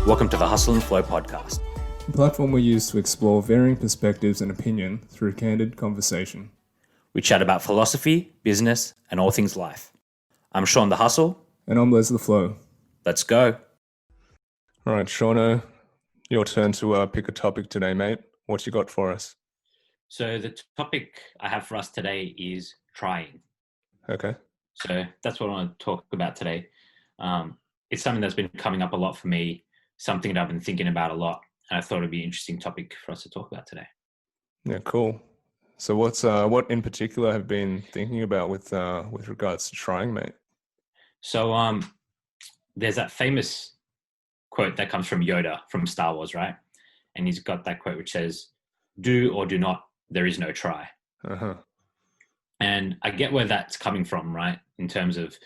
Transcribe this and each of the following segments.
Welcome to the Hustle and Flow podcast. A platform we use to explore varying perspectives and opinion through candid conversation. We chat about philosophy, business, and all things life. I'm Shaun the Hustle. And I'm Les the Flow. Let's go. All right, Shauno, your turn to pick a topic today, mate. What you got for us? So the topic I have for us today is trying. Okay. So that's what I want to talk about today. It's something that's been coming up a lot for me, something that I've been thinking about a lot, and I thought it'd be an interesting topic for us to talk about today. Yeah, cool. So what in particular have been thinking about with regards to trying, mate? So there's that famous quote that comes from Yoda from Star Wars, right? And he's got that quote which says, "Do or do not, there is no try." Uh-huh. And I get where that's coming from, right? In terms of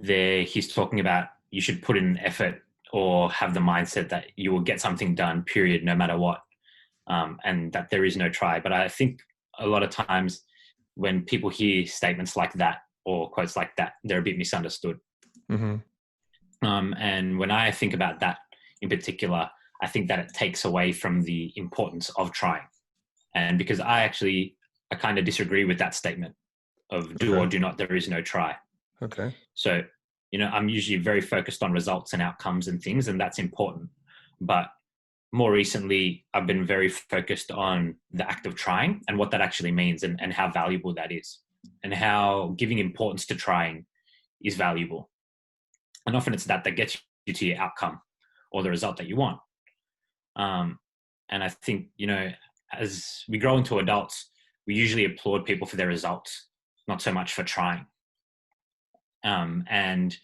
he's talking about you should put in effort or have the mindset that you will get something done, period, no matter what. And that there is no try. But I think a lot of times when people hear statements like that or quotes like that, they're a bit misunderstood. Mm-hmm. And when I think about that in particular, I think that it takes away from the importance of trying. And because I kind of disagree with that statement of do or do not, there is no try. Okay. So, I'm usually very focused on results and outcomes and things, and that's important. But more recently, I've been very focused on the act of trying and what that actually means and how valuable that is and how giving importance to trying is valuable. And often it's that gets you to your outcome or the result that you want. And I think, as we grow into adults, we usually applaud people for their results, not so much for trying. And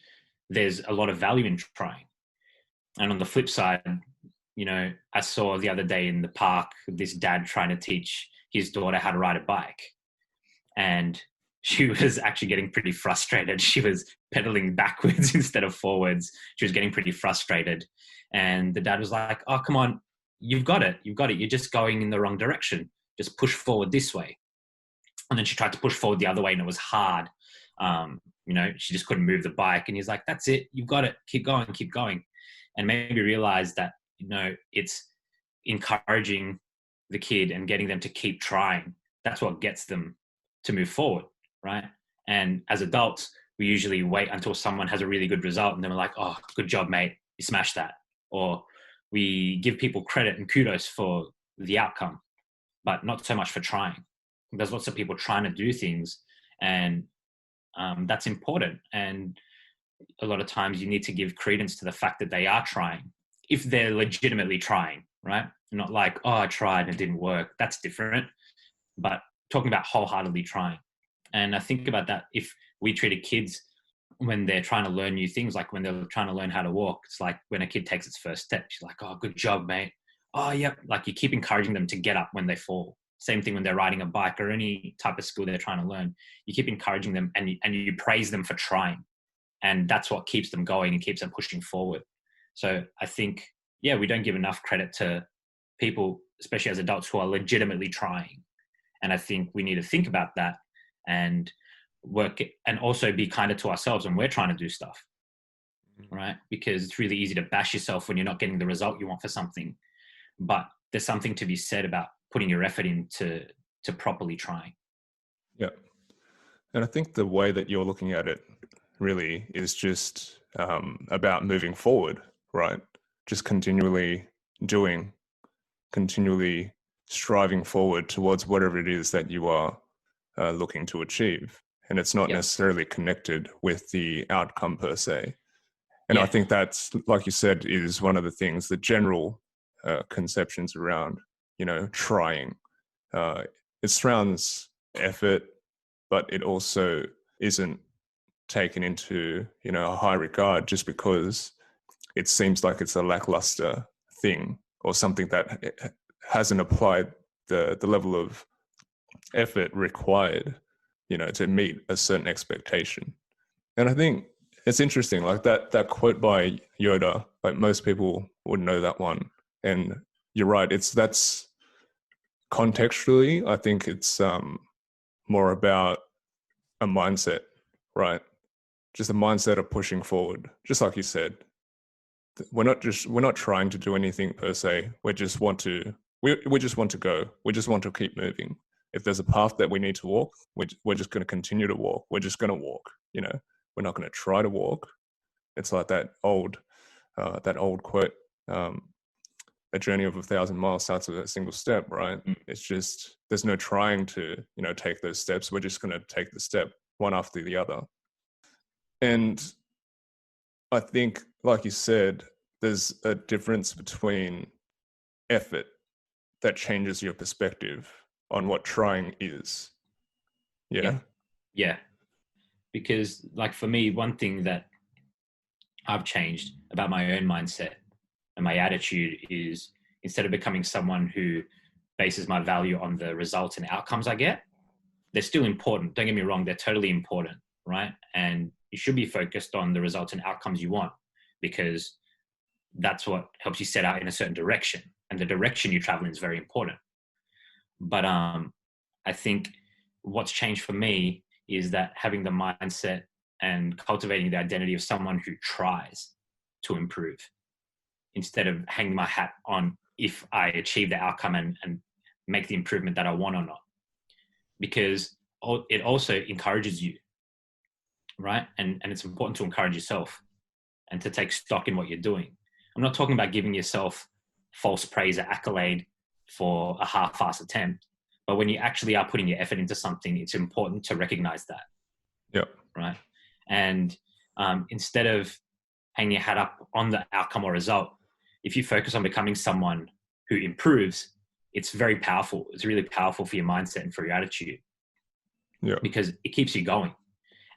there's a lot of value in trying. And on the flip side, I saw the other day in the park, this dad trying to teach his daughter how to ride a bike. And she was actually getting pretty frustrated. She was pedaling backwards instead of forwards. She was getting pretty frustrated. And the dad was like, "Oh, come on, you've got it. You've got it. You're just going in the wrong direction. Just push forward this way." And then she tried to push forward the other way and it was hard. She just couldn't move the bike. And he's like, "That's it. You've got it. Keep going, keep going." And maybe realize that, it's encouraging the kid and getting them to keep trying. That's what gets them to move forward, right? And as adults, we usually wait until someone has a really good result and then we're like, "Oh, good job, mate. You smashed that." Or we give people credit and kudos for the outcome, but not so much for trying. There's lots of people trying to do things and that's important. And a lot of times you need to give credence to the fact that they are trying, if they're legitimately trying, right? Not like, "Oh, I tried and it didn't work." That's different. But talking about wholeheartedly trying. And I think about that if we treated kids when they're trying to learn new things, like when they're trying to learn how to walk, it's like when a kid takes its first step, she's like, "Oh, good job, mate. Oh, yep." Like you keep encouraging them to get up when they fall. Same thing when they're riding a bike or any type of skill they're trying to learn. You keep encouraging them and you praise them for trying. And that's what keeps them going and keeps them pushing forward. So I think, we don't give enough credit to people, especially as adults, who are legitimately trying. And I think we need to think about that and work and also be kinder to ourselves when we're trying to do stuff, right? Because it's really easy to bash yourself when you're not getting the result you want for something. But there's something to be said about putting your effort into properly trying. Yeah. And I think the way that you're looking at it really is just about moving forward, right? Just continually doing, continually striving forward towards whatever it is that you are looking to achieve. And it's not necessarily connected with the outcome per se. And I think that's, like you said, is one of the things, the general conceptions around, trying. It surrounds effort, but it also isn't taken into, a high regard just because it seems like it's a lackluster thing or something that hasn't applied the level of effort required, to meet a certain expectation. And I think it's interesting, like that quote by Yoda, like most people would know that one. And you're right, that's contextually, I think it's more about a mindset, right? Just a mindset of pushing forward. Just like you said, we're not trying to do anything per se. We just want to go. We just want to keep moving. If there's a path that we need to walk, we're just going to continue to walk. We're just going to walk. We're not going to try to walk. It's like that old quote. A journey of 1,000 miles starts with a single step, right? It's just, there's no trying to, take those steps. We're just going to take the step one after the other. And I think, like you said, there's a difference between effort that changes your perspective on what trying is. Yeah. Yeah. Because like for me, one thing that I've changed about my own mindset and my attitude is, instead of becoming someone who bases my value on the results and outcomes I get, they're still important. Don't get me wrong. They're totally important. Right. And you should be focused on the results and outcomes you want, because that's what helps you set out in a certain direction, and the direction you travel in is very important. But I think what's changed for me is that having the mindset and cultivating the identity of someone who tries to improve, instead of hanging my hat on if I achieve the outcome and make the improvement that I want or not. Because it also encourages you, right? And it's important to encourage yourself and to take stock in what you're doing. I'm not talking about giving yourself false praise or accolade for a half-assed attempt, but when you actually are putting your effort into something, it's important to recognize that. Yeah. Right. And instead of hanging your hat up on the outcome or result, if you focus on becoming someone who improves, it's very powerful. It's really powerful for your mindset and for your attitude. Yeah. Because it keeps you going.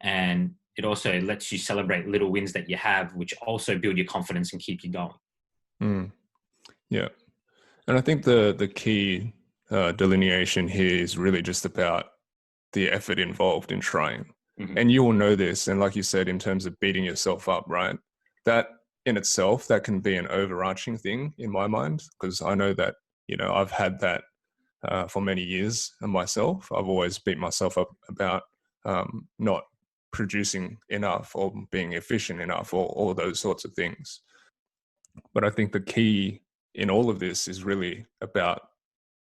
And it also lets you celebrate little wins that you have, which also build your confidence and keep you going. Yeah. And I think the key delineation here is really just about the effort involved in trying. Mm-hmm. And you will know this. And like you said, in terms of beating yourself up, right? That in itself, that can be an overarching thing in my mind, because I know that, I've had that for many years myself. I've always beat myself up about not producing enough or being efficient enough or all those sorts of things. But I think the key in all of this is really about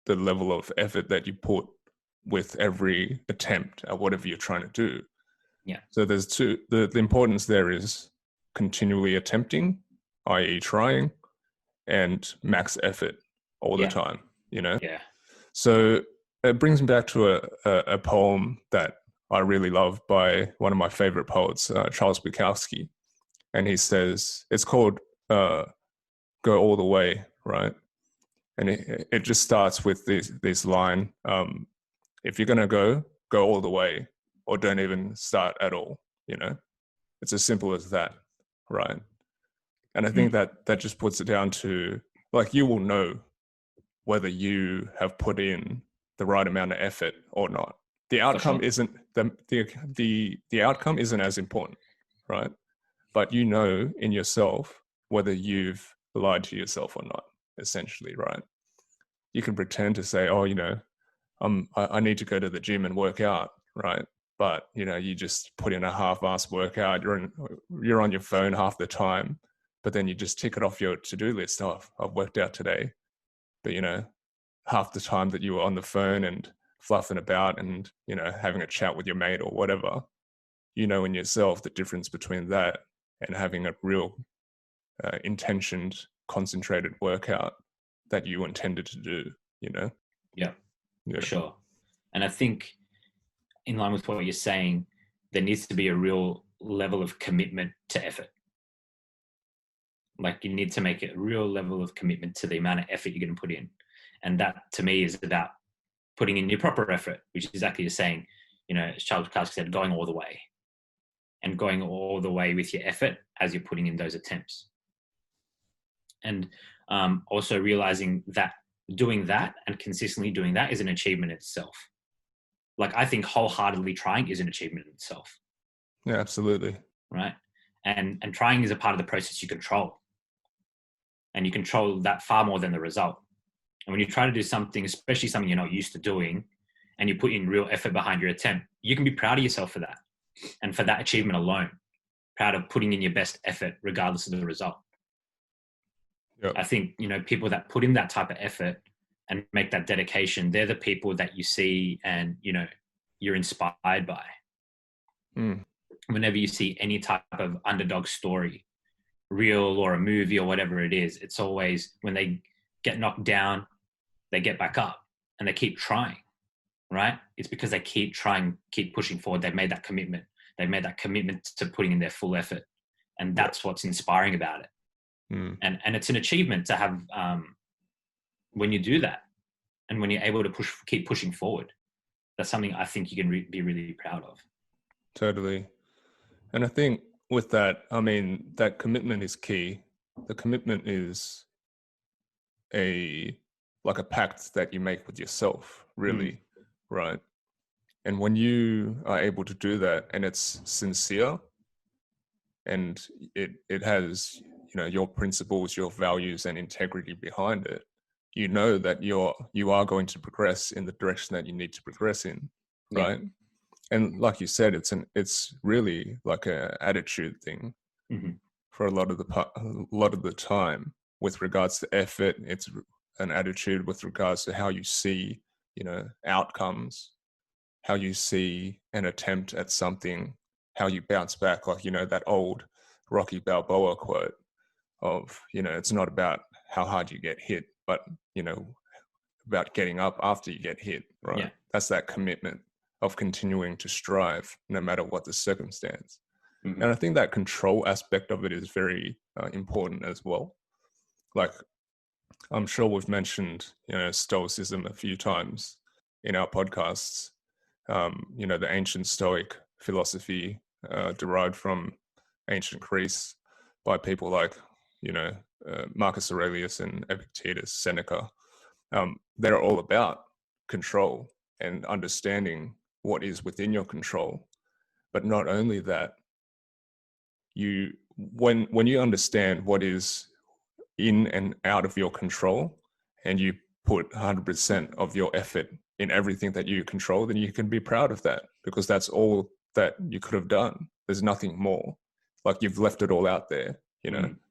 the level of effort that you put with every attempt at whatever you're trying to do. Yeah. So there's the importance there is continually attempting, i.e. trying, and max effort all the time, Yeah. So it brings me back to a poem that I really love by one of my favorite poets, Charles Bukowski. And he says, it's called Go All the Way, right? And it just starts with this line, if you're going to go all the way, or don't even start at all, It's as simple as that, right? And I think that just puts it down to, like, you will know whether you have put in the right amount of effort or not. The outcome isn't the outcome isn't as important, right? But in yourself whether you've lied to yourself or not, essentially, right? You can pretend to say, oh, I need to go to the gym and work out, right? But you just put in a half-assed workout. You're on your phone half the time, but then you just tick it off your to-do list. Oh, I've worked out today. But half the time that you were on the phone and fluffing about and having a chat with your mate or whatever, in yourself the difference between that and having a real intentioned, concentrated workout that you intended to do. Yeah, for sure. And I think, in line with what you're saying, there needs to be a real level of commitment to effort. Like, you need to make a real level of commitment to the amount of effort you're going to put in. And that, to me, is about putting in your proper effort, which is exactly you're saying, as Charles Bukowski said, going all the way. And going all the way with your effort as you're putting in those attempts. And also realizing that doing that and consistently doing that is an achievement in itself. Like, I think wholeheartedly trying is an achievement in itself. Yeah, absolutely. Right. And trying is a part of the process you control. And you control that far more than the result. And when you try to do something, especially something you're not used to doing, and you put in real effort behind your attempt, you can be proud of yourself for that. And for that achievement alone, proud of putting in your best effort, regardless of the result. Yeah. I think, people that put in that type of effort and make that dedication, they're the people that you see and, you're inspired by. Mm. Whenever you see any type of underdog story, real or a movie or whatever it is, it's always when they get knocked down, they get back up and they keep trying, right? It's because they keep trying, keep pushing forward. They've made that commitment. They've made that commitment to putting in their full effort. And that's what's inspiring about it. Mm. And it's an achievement to have when you do that and when you're able to keep pushing forward. That's something I think you can be really proud of. Totally. And I think with that, I mean, that commitment is key. The commitment is like a pact that you make with yourself, really, right? And when you are able to do that and it's sincere and it has, your principles, your values and integrity behind it, you know that you are going to progress in the direction that you need to progress in, Yeah. right? And like you said, it's really like a attitude thing for a lot of the time. With regards to effort, it's an attitude with regards to how you see, outcomes, how you see an attempt at something, how you bounce back. Like, that old Rocky Balboa quote of, it's not about how hard you get hit, but, about getting up after you get hit, right? Yeah. That's that commitment of continuing to strive no matter what the circumstance. Mm-hmm. And I think that control aspect of it is very important as well. Like, I'm sure we've mentioned, Stoicism a few times in our podcasts. The ancient Stoic philosophy derived from ancient Greece by people like, Marcus Aurelius and Epictetus, Seneca. They're all about control and understanding what is within your control. But not only that, when you understand what is in and out of your control and you put 100% of your effort in everything that you control, then you can be proud of that because that's all that you could have done. There's nothing more. Like, you've left it all out there,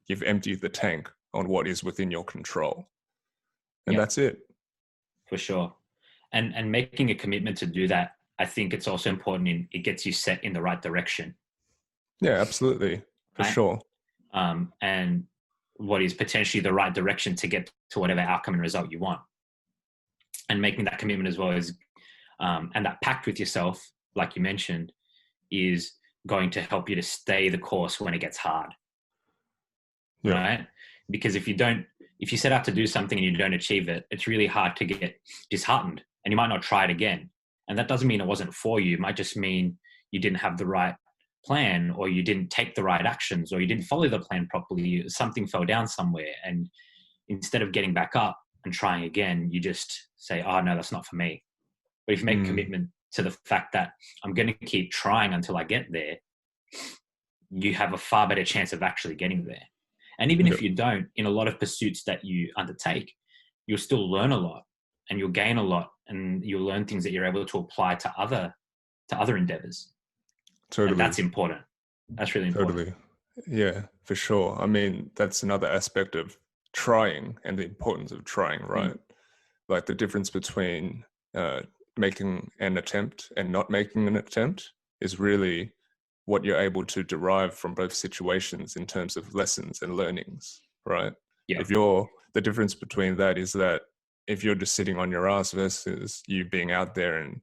you've emptied the tank on what is within your control. And that's it. For sure. And making a commitment to do that, I think it's also important it gets you set in the right direction. Yeah, absolutely. For right? sure. And what is potentially the right direction to get to whatever outcome and result you want. And making that commitment as well is, and that pact with yourself, like you mentioned, is going to help you to stay the course when it gets hard. Yeah. Right? Because if you set out to do something and you don't achieve it, it's really hard to get disheartened and you might not try it again. And that doesn't mean it wasn't for you. It might just mean you didn't have the right plan, or you didn't take the right actions, or you didn't follow the plan properly. Something fell down somewhere. And instead of getting back up and trying again, you just say, oh no, that's not for me. But if you make a commitment to the fact that I'm going to keep trying until I get there, you have a far better chance of actually getting there. And even if you don't, in a lot of pursuits that you undertake, you'll still learn a lot and you'll gain a lot, and you'll learn things that you're able to apply to other endeavors. Totally. And that's important. That's really important. Totally. Yeah, for sure. I mean, that's another aspect of trying and the importance of trying, right? Like the difference between making an attempt and not making an attempt is really what you're able to derive from both situations in terms of lessons and learnings, right? Yeah. The difference between that is that if you're just sitting on your ass versus you being out there and,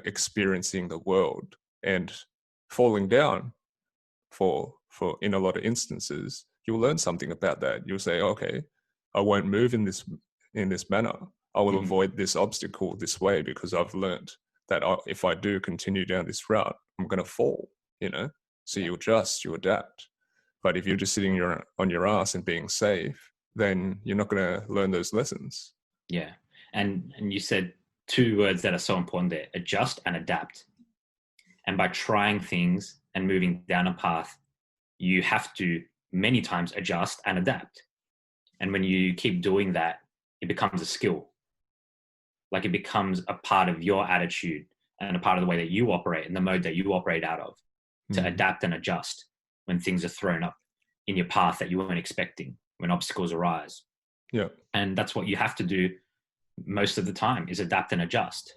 experiencing the world and falling down for in a lot of instances, you'll learn something about that. You'll say, okay, I won't move in this manner. I will avoid this obstacle this way because I've learned that if I do continue down this route, I'm going to fall, So you adjust, you adapt. But if you're just sitting on your ass and being safe, then you're not going to learn those lessons. Yeah. And you said two words that are so important there: adjust and adapt. And by trying things and moving down a path, you have to many times adjust and adapt. And when you keep doing that, it becomes a skill. Like, it becomes a part of your attitude and a part of the way that you operate and the mode that you operate out of, to adapt and adjust when things are thrown up in your path that you weren't expecting, when obstacles arise. Yeah. And that's what you have to do most of the time, is adapt and adjust.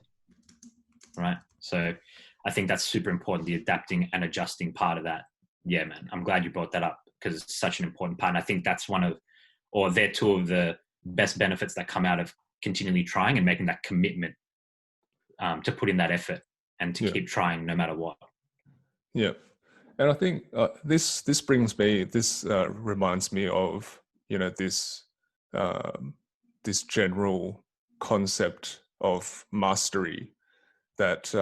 Right. So I think that's super important, the adapting and adjusting part of that. Yeah, man. I'm glad you brought that up, because it's such an important part. And I think that's they're two of the best benefits that come out of continually trying and making that commitment to put in that effort and to keep trying no matter what. Yeah. And I think this reminds me of, this general concept of mastery that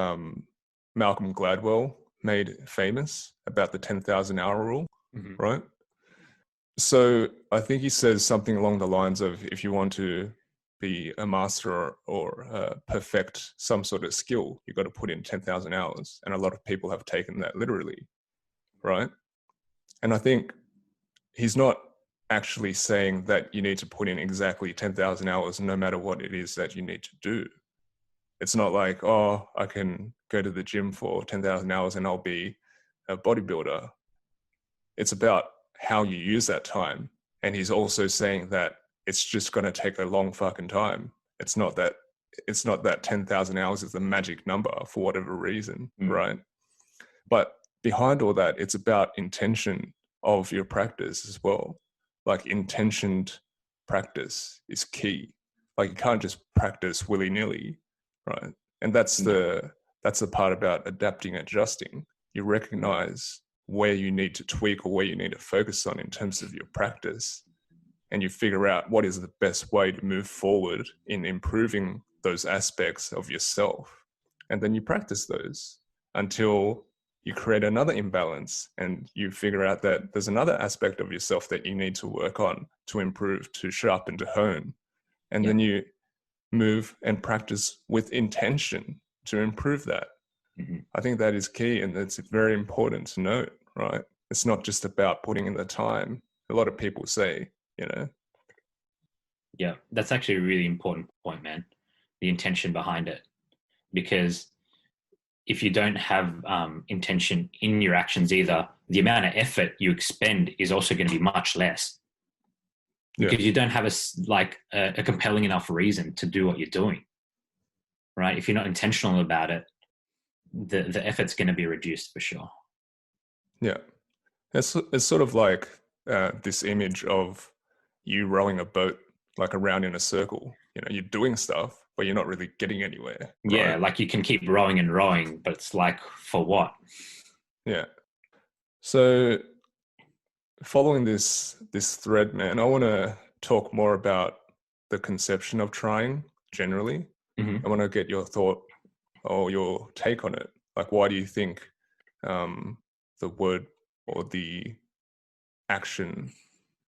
Malcolm Gladwell made famous about the 10,000 hour rule, right? So I think he says something along the lines of, if you want to be a master or perfect some sort of skill, you've got to put in 10,000 hours. And a lot of people have taken that literally, right? And I think he's not actually saying that you need to put in exactly 10,000 hours no matter what it is that you need to do. It's not like, oh, I can go to the gym for 10,000 hours and I'll be a bodybuilder. It's about how you use that time. And he's also saying that it's just going to take a long fucking time. It's not that 10,000 hours is the magic number for whatever reason, right? But behind all that, it's about intention of your practice as well. Like, intentioned practice is key. Like, you can't just practice willy-nilly, right? And that's the part about adapting and adjusting. You recognize where you need to tweak or where you need to focus on in terms of your practice, and you figure out what is the best way to move forward in improving those aspects of yourself. And then you practice those until you create another imbalance, and you figure out that there's another aspect of yourself that you need to work on, to improve, to sharpen, to hone. And then you move and practice with intention to improve that. I think that is key, and it's very important to note, right? It's not just about putting in the time. A lot of people say, Yeah, that's actually a really important point, man. The intention behind it. Because if you don't have intention in your actions either, the amount of effort you expend is also going to be much less. Because you don't have a compelling enough reason to do what you're doing, right? If you're not intentional about it, the effort's going to be reduced for sure. Yeah. It's sort of like this image of you rowing a boat like around in a circle. You're doing stuff, but you're not really getting anywhere. Right? Yeah, like you can keep rowing and rowing, but it's like, for what? Yeah. So following this thread, man, I want to talk more about the conception of trying generally. I want to get your thought or your take on it. Like, why do you think the word or the action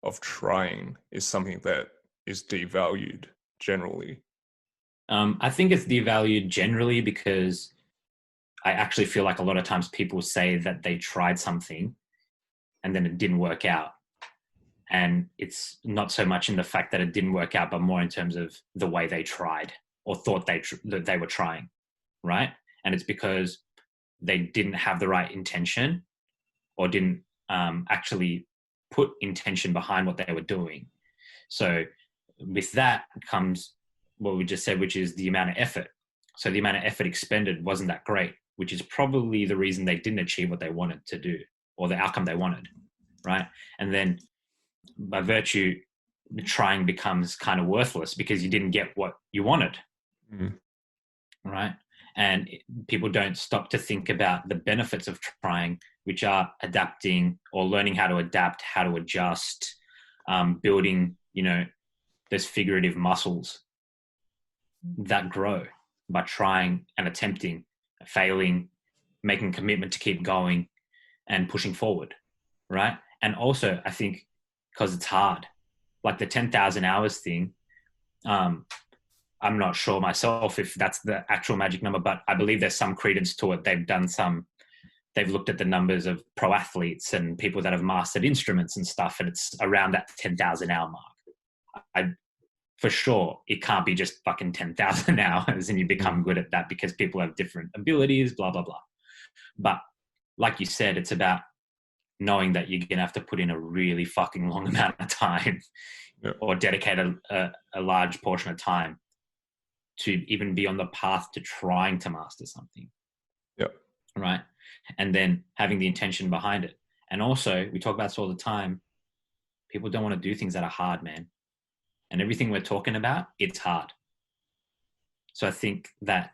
of trying is something that is devalued generally? I think it's devalued generally because I actually feel like a lot of times people say that they tried something and then it didn't work out. And it's not so much in the fact that it didn't work out, but more in terms of the way they tried or thought that they were trying, right? And it's because they didn't have the right intention or didn't actually put intention behind what they were doing. So with that comes what we just said, which is the amount of effort. So the amount of effort expended wasn't that great, which is probably the reason they didn't achieve what they wanted to do or the outcome they wanted, right? And then by virtue, trying becomes kind of worthless because you didn't get what you wanted, right? And people don't stop to think about the benefits of trying, which are adapting or learning how to adapt, how to adjust, building, those figurative muscles that grow by trying and attempting, failing, making a commitment to keep going and pushing forward, right? And also, I think because it's hard, like the 10,000 hours thing, I'm not sure myself if that's the actual magic number, but I believe there's some credence to it. They've looked at the numbers of pro athletes and people that have mastered instruments and stuff, and it's around that 10,000 hour mark. For sure, it can't be just fucking 10,000 hours and you become good at that, because people have different abilities, blah, blah, blah. But like you said, it's about knowing that you're going to have to put in a really fucking long amount of time or dedicate a large portion of time to even be on the path to trying to master something. Yep. Right. And then having the intention behind it. And also, we talk about this all the time. People don't want to do things that are hard, man. And everything we're talking about, it's hard. So I think that,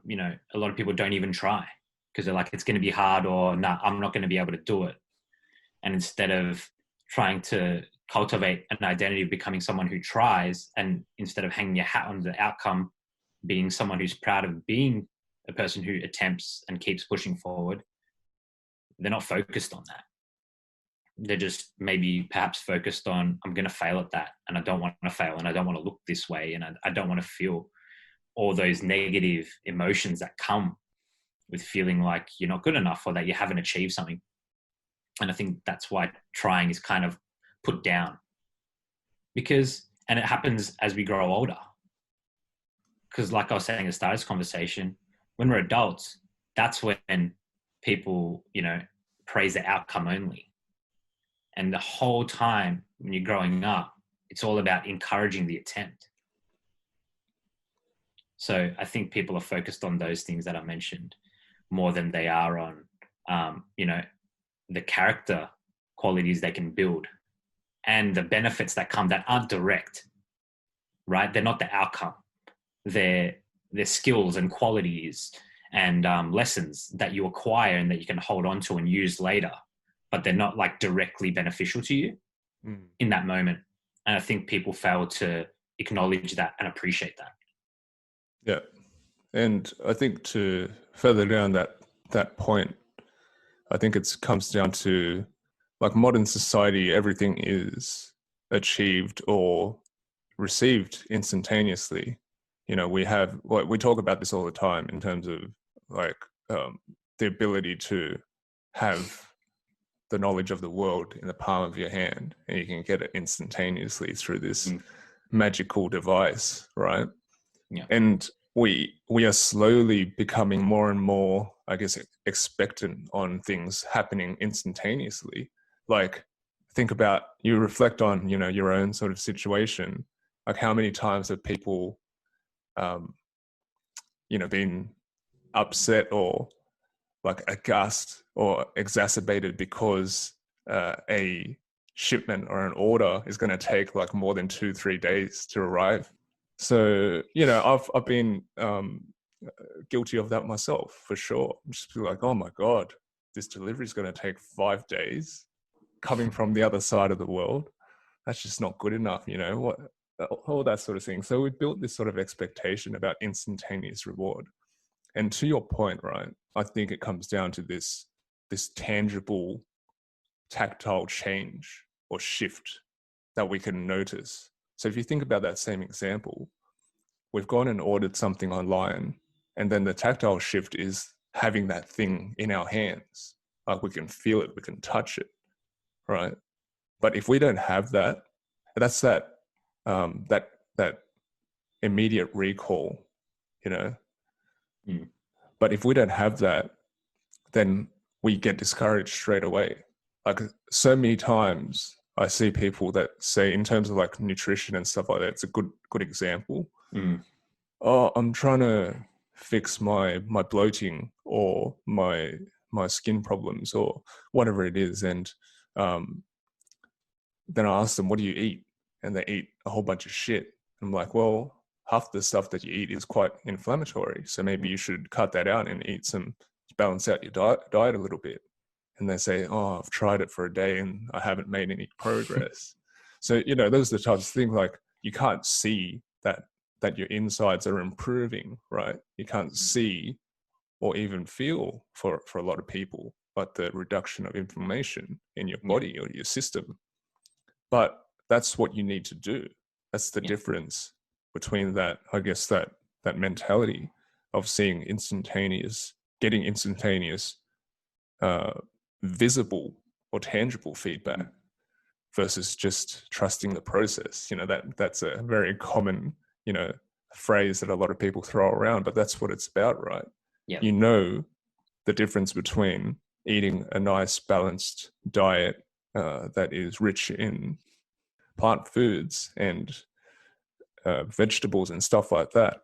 you know, a lot of people don't even try because they're like, it's going to be hard, or no, I'm not going to be able to do it. And instead of trying to cultivate an identity of becoming someone who tries, and instead of hanging your hat on the outcome, being someone who's proud of being a person who attempts and keeps pushing forward, they're not focused on that. They're just maybe perhaps focused on, I'm going to fail at that, and I don't want to fail, and I don't want to look this way, and I don't want to feel all those negative emotions that come with feeling like you're not good enough or that you haven't achieved something. And I think that's why trying is kind of put down, and it happens as we grow older. Because like I was saying at the start of this conversation, when we're adults, that's when people, you know, praise the outcome only. And the whole time when you're growing up, it's all about encouraging the attempt. So I think people are focused on those things that I mentioned more than they are on, you know, the character qualities they can build and the benefits that come that aren't direct, right? They're not the outcome. They're skills and qualities and lessons that you acquire and that you can hold on to and use later, but they're not like directly beneficial to you in that moment. And I think people fail to acknowledge that and appreciate that. Yeah. And I think to further down that point, I think it comes down to, like, modern society, everything is achieved or received instantaneously. You know, we talk about this all the time in terms of like the ability to have the knowledge of the world in the palm of your hand, and you can get it instantaneously through this magical device, right? Yeah. And we are slowly becoming more and more, I guess, expectant on things happening instantaneously. Like, think about, you reflect on, you know, your own sort of situation. Like, how many times have people, you know, been upset or like aghast or exacerbated because a shipment or an order is going to take like more than 2-3 days to arrive. So, you know, I've been guilty of that myself, for sure. Just be like, oh my God, this delivery is going to take 5 days coming from the other side of the world. That's just not good enough, you know, what, all that sort of thing. So we built this sort of expectation about instantaneous reward. And to your point, right, I think it comes down to this tangible, tactile change or shift that we can notice. So if you think about that same example, we've gone and ordered something online, and then the tactile shift is having that thing in our hands. Like, we can feel it, we can touch it, right? But if we don't have that, that's that immediate recall, you know. But if we don't have that, then we get discouraged straight away. Like, so many times I see people that say, in terms of like nutrition and stuff like that, it's a good example. Oh, I'm trying to fix my bloating or my skin problems or whatever it is, and then I ask them, what do you eat? And they eat a whole bunch of shit. I'm like, well, half the stuff that you eat is quite inflammatory, so maybe you should cut that out and eat some, balance out your diet a little bit. And they say, oh, I've tried it for a day and I haven't made any progress. So, you know, those are the types of things, like, you can't see that your insides are improving, right? You can't see or even feel for a lot of people, but the reduction of inflammation in your body or your system. But that's what you need to do. That's the difference between that, I guess, that mentality of seeing getting instantaneous, visible or tangible feedback versus just trusting the process. You know, that's a very common, you know, phrase that a lot of people throw around, but that's what it's about, right? Yeah. You know, the difference between eating a nice balanced diet that is rich in plant foods and vegetables and stuff like that.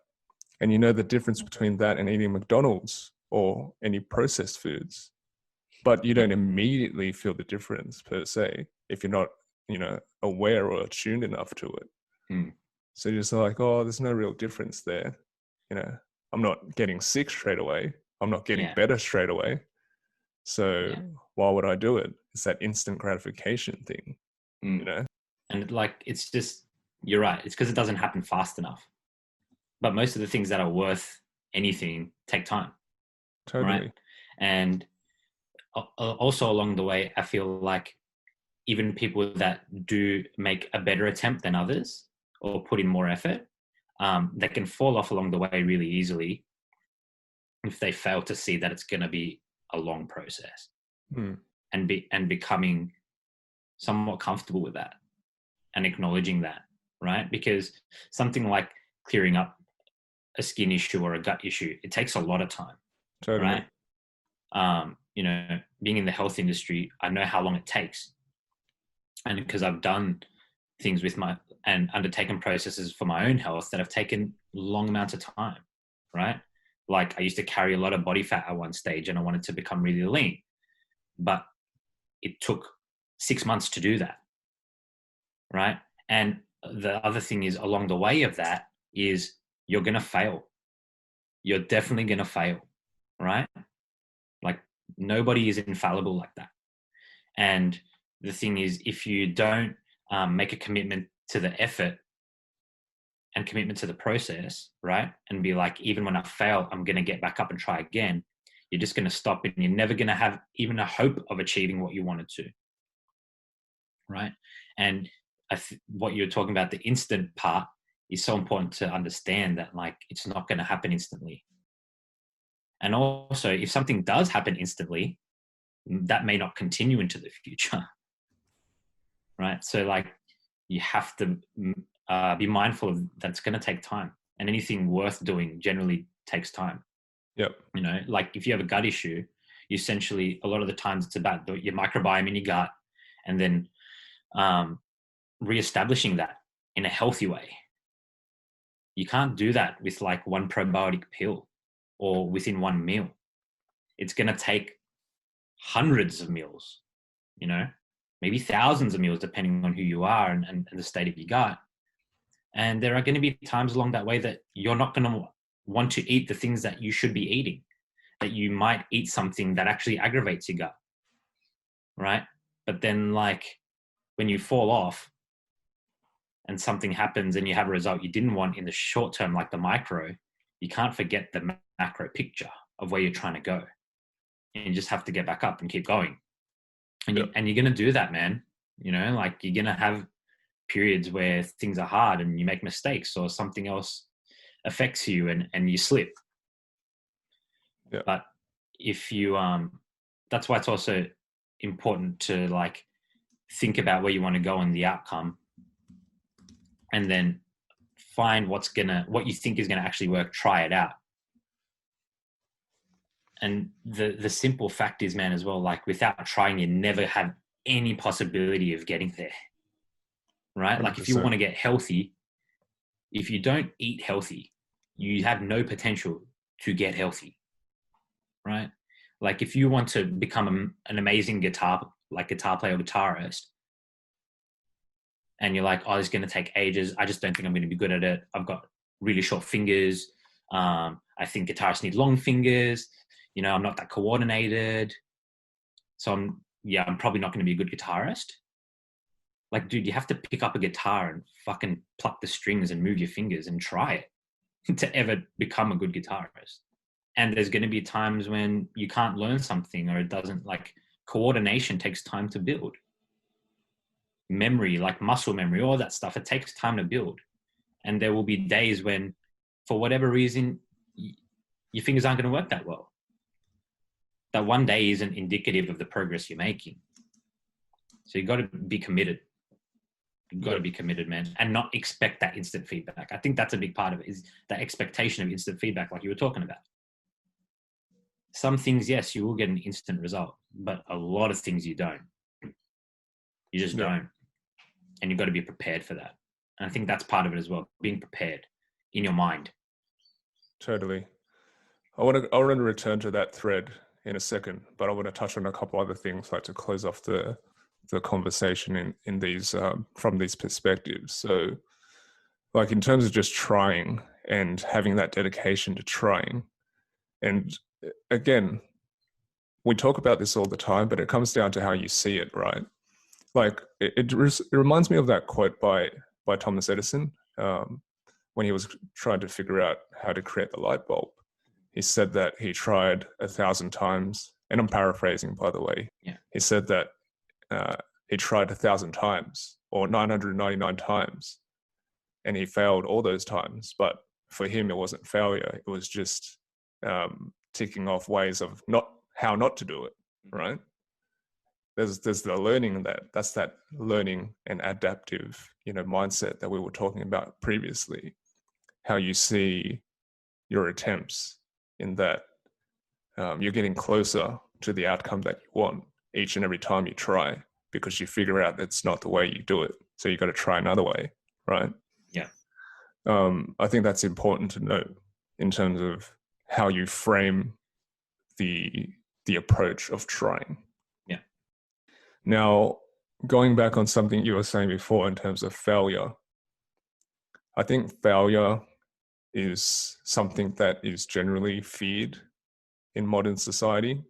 And you know the difference between that and eating McDonald's or any processed foods, but you don't immediately feel the difference per se if you're not, aware or attuned enough to it. Mm. So you're just like, oh, there's no real difference there. I'm not getting sick straight away. I'm not getting better straight away. So why would I do it? It's that instant gratification thing, And it's just, you're right. It's because it doesn't happen fast enough. But most of the things that are worth anything take time. Totally. Right? And also along the way, I feel like even people that do make a better attempt than others or put in more effort, they can fall off along the way really easily if they fail to see that it's going to be a long process and becoming somewhat comfortable with that and acknowledging that, right? Because something like clearing up a skin issue or a gut issue, it takes a lot of time, Totally. right? Being in the health industry, I know how long it takes. And because I've done things and undertaken processes for my own health that have taken long amounts of time, right? Like I used to carry a lot of body fat at one stage and I wanted to become really lean, but it took 6 months to do that, right? And the other thing is along the way of that is you're going to fail. You're definitely going to fail, right? Like nobody is infallible like that. And the thing is, if you don't make a commitment to the effort and commitment to the process, right? And be like, even when I fail, I'm going to get back up and try again. You're just going to stop and you're never going to have even a hope of achieving what you wanted to, right? And what you're talking about, the instant part, is so important to understand that like it's not going to happen instantly. And also, if something does happen instantly, that may not continue into the future, right? So like you have to be mindful of that it's going to take time, and anything worth doing generally takes time. Yep. Like if you have a gut issue, you essentially, a lot of the times it's about your microbiome in your gut and then reestablishing that in a healthy way. You can't do that with like one probiotic pill or within one meal. It's going to take hundreds of meals, maybe thousands of meals, depending on who you are and the state of your gut. And there are going to be times along that way that you're not going to want to eat the things that you should be eating, that you might eat something that actually aggravates your gut, right? But then like when you fall off and something happens and you have a result you didn't want in the short term, like the micro, you can't forget the macro picture of where you're trying to go. And you just have to get back up and keep going. And, you're going to do that, man. Like you're going to have periods where things are hard and you make mistakes or something else affects you and you slip. Yeah. But if you, that's why it's also important to like think about where you want to go and the outcome, and then find what you think is going to actually work, try it out. And the simple fact is, man, as well, like without trying, you never have any possibility of getting there, right? 100%. Like if you want to get healthy, if you don't eat healthy, you have no potential to get healthy, right? Like if you want to become an amazing guitar player or guitarist, and you're like, oh, it's going to take ages, I just don't think I'm going to be good at it. I've got really short fingers. I think guitarists need long fingers. I'm not that coordinated. So I'm probably not going to be a good guitarist. Like, dude, you have to pick up a guitar and fucking pluck the strings and move your fingers and try it to ever become a good guitarist. And there's going to be times when you can't learn something, or it doesn't, like coordination takes time to build. Memory, like muscle memory, all that stuff, it takes time to build. And there will be days when, for whatever reason, your fingers aren't going to work that well. That one day isn't indicative of the progress you're making. So you got to be committed. You've got to be committed, man, and not expect that instant feedback. I think that's a big part of it, is that expectation of instant feedback, like you were talking about. some things, yes, you will get an instant result, but a lot of things you don't. You just don't. And you've got to be prepared for that. And I think that's part of it as well, being prepared in your mind. Totally. I want to return to that thread in a second, but I want to touch on a couple other things like to close off the conversation in these from these perspectives. So, like in terms of just trying and having that dedication to trying, and again, we talk about this all the time, but it comes down to how you see it, right? Like it reminds me of that quote by Thomas Edison when he was trying to figure out how to create the light bulb. He said that he tried 1,000 times, and I'm paraphrasing, by the way. Yeah. He said that he tried 1,000 times or 999 times, and he failed all those times. But for him, it wasn't failure; it was just ticking off ways of how not to do it. Right? There's the learning that's that learning and adaptive mindset that we were talking about previously. How you see your attempts in that you're getting closer to the outcome that you want each and every time you try, because you figure out that's not the way you do it. So you got to try another way, right? Yeah. I think that's important to note in terms of how you frame the approach of trying. Yeah. Now, going back on something you were saying before in terms of failure, I think failure is something that is generally feared in modern society,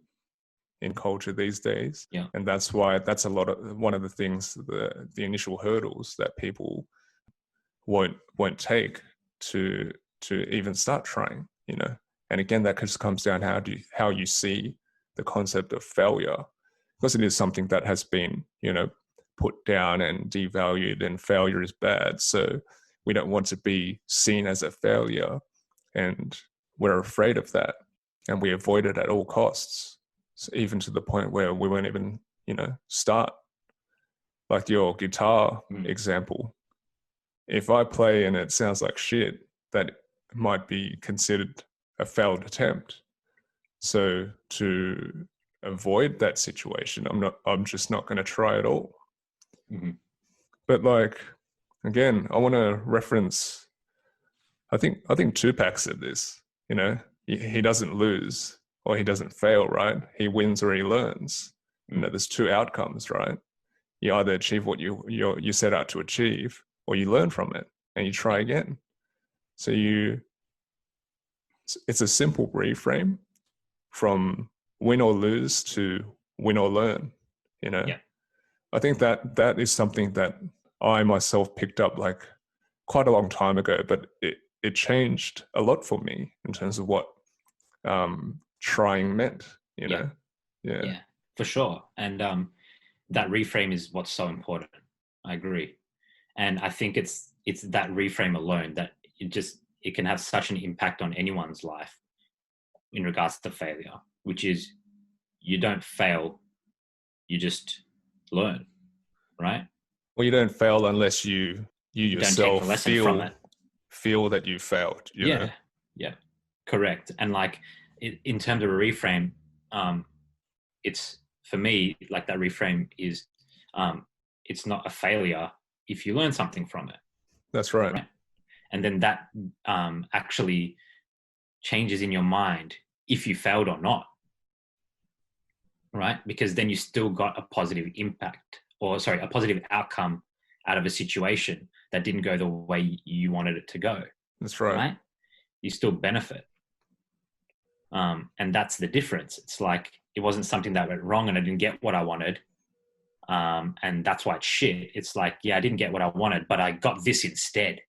in culture these days. Yeah. And that's why that's one of the things, the initial hurdles that people won't take to even start trying, And again, that just comes down how you see the concept of failure, because it is something that has been, put down and devalued, and failure is bad. So we don't want to be seen as a failure, and we're afraid of that, and we avoid it at all costs. So even to the point where we won't even, start. Like your guitar example. If I play and it sounds like shit, that might be considered a failed attempt. So to avoid that situation, I'm just not going to try at all. Mm-hmm. But like, again, I want to reference, I think Tupac said this, he doesn't lose or he doesn't fail, right? He wins or he learns. There's two outcomes, right? You either achieve what you set out to achieve, or you learn from it and you try again. So it's a simple reframe from win or lose to win or learn, Yeah. I think that is something that I myself picked up like quite a long time ago, but it changed a lot for me in terms of what trying meant, Yeah, for sure. And that reframe is what's so important. I agree. And I think it's that reframe alone that it can have such an impact on anyone's life in regards to failure, which is you don't fail, you just learn, right? Well, you don't fail unless you yourself don't take the lesson from it. Feel that you failed. Yeah, correct. And like in terms of a reframe, it's for me like that reframe is it's not a failure if you learn something from it. That's right. And then that actually changes in your mind if you failed or not, right? Because then you still got a positive impact, or sorry, a positive outcome out of a situation that didn't go the way you wanted it to go. That's right. You still benefit. And that's the difference. It's like it wasn't something that went wrong and I didn't get what I wanted. And that's why it's shit. It's like, yeah, I didn't get what I wanted, but I got this instead.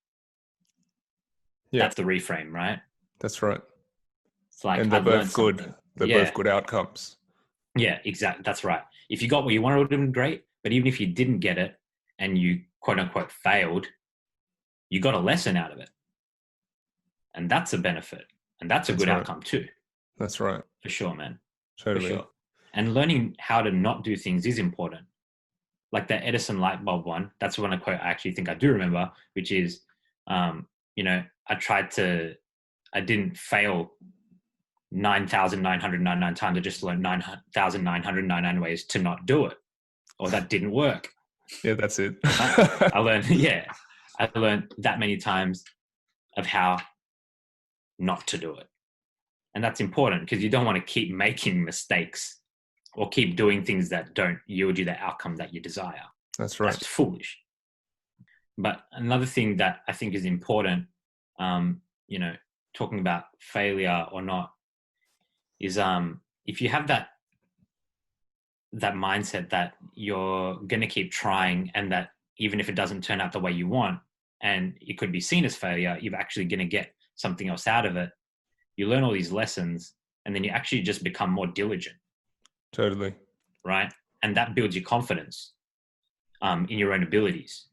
Yeah. That's the reframe, right? That's right. It's like, and they're both good. Something. They're both good outcomes. Yeah, exactly. That's right. If you got what you wanted, it would have been great. But even if you didn't get it and you quote unquote failed, you got a lesson out of it. And that's a benefit. And that's a good outcome too. That's right. For sure, man. Totally. For sure. And learning how to not do things is important. Like the Edison light bulb one, that's one quote I actually think I do remember, which is, I didn't fail 9,999 times. I just learned 9,999 ways to not do it, or that didn't work. Yeah, that's it. I learned, yeah, I learned that many times of how not to do it. And that's important because you don't want to keep making mistakes or keep doing things that don't yield you the outcome that you desire. That's right. That's foolish. But another thing that I think is important, you know, talking about failure or not, is if you have that mindset that you're going to keep trying, and that even if it doesn't turn out the way you want, and it could be seen as failure, you're actually going to get something else out of it. You learn all these lessons, and then you actually just become more diligent. Totally. Right? And that builds your confidence in your own abilities.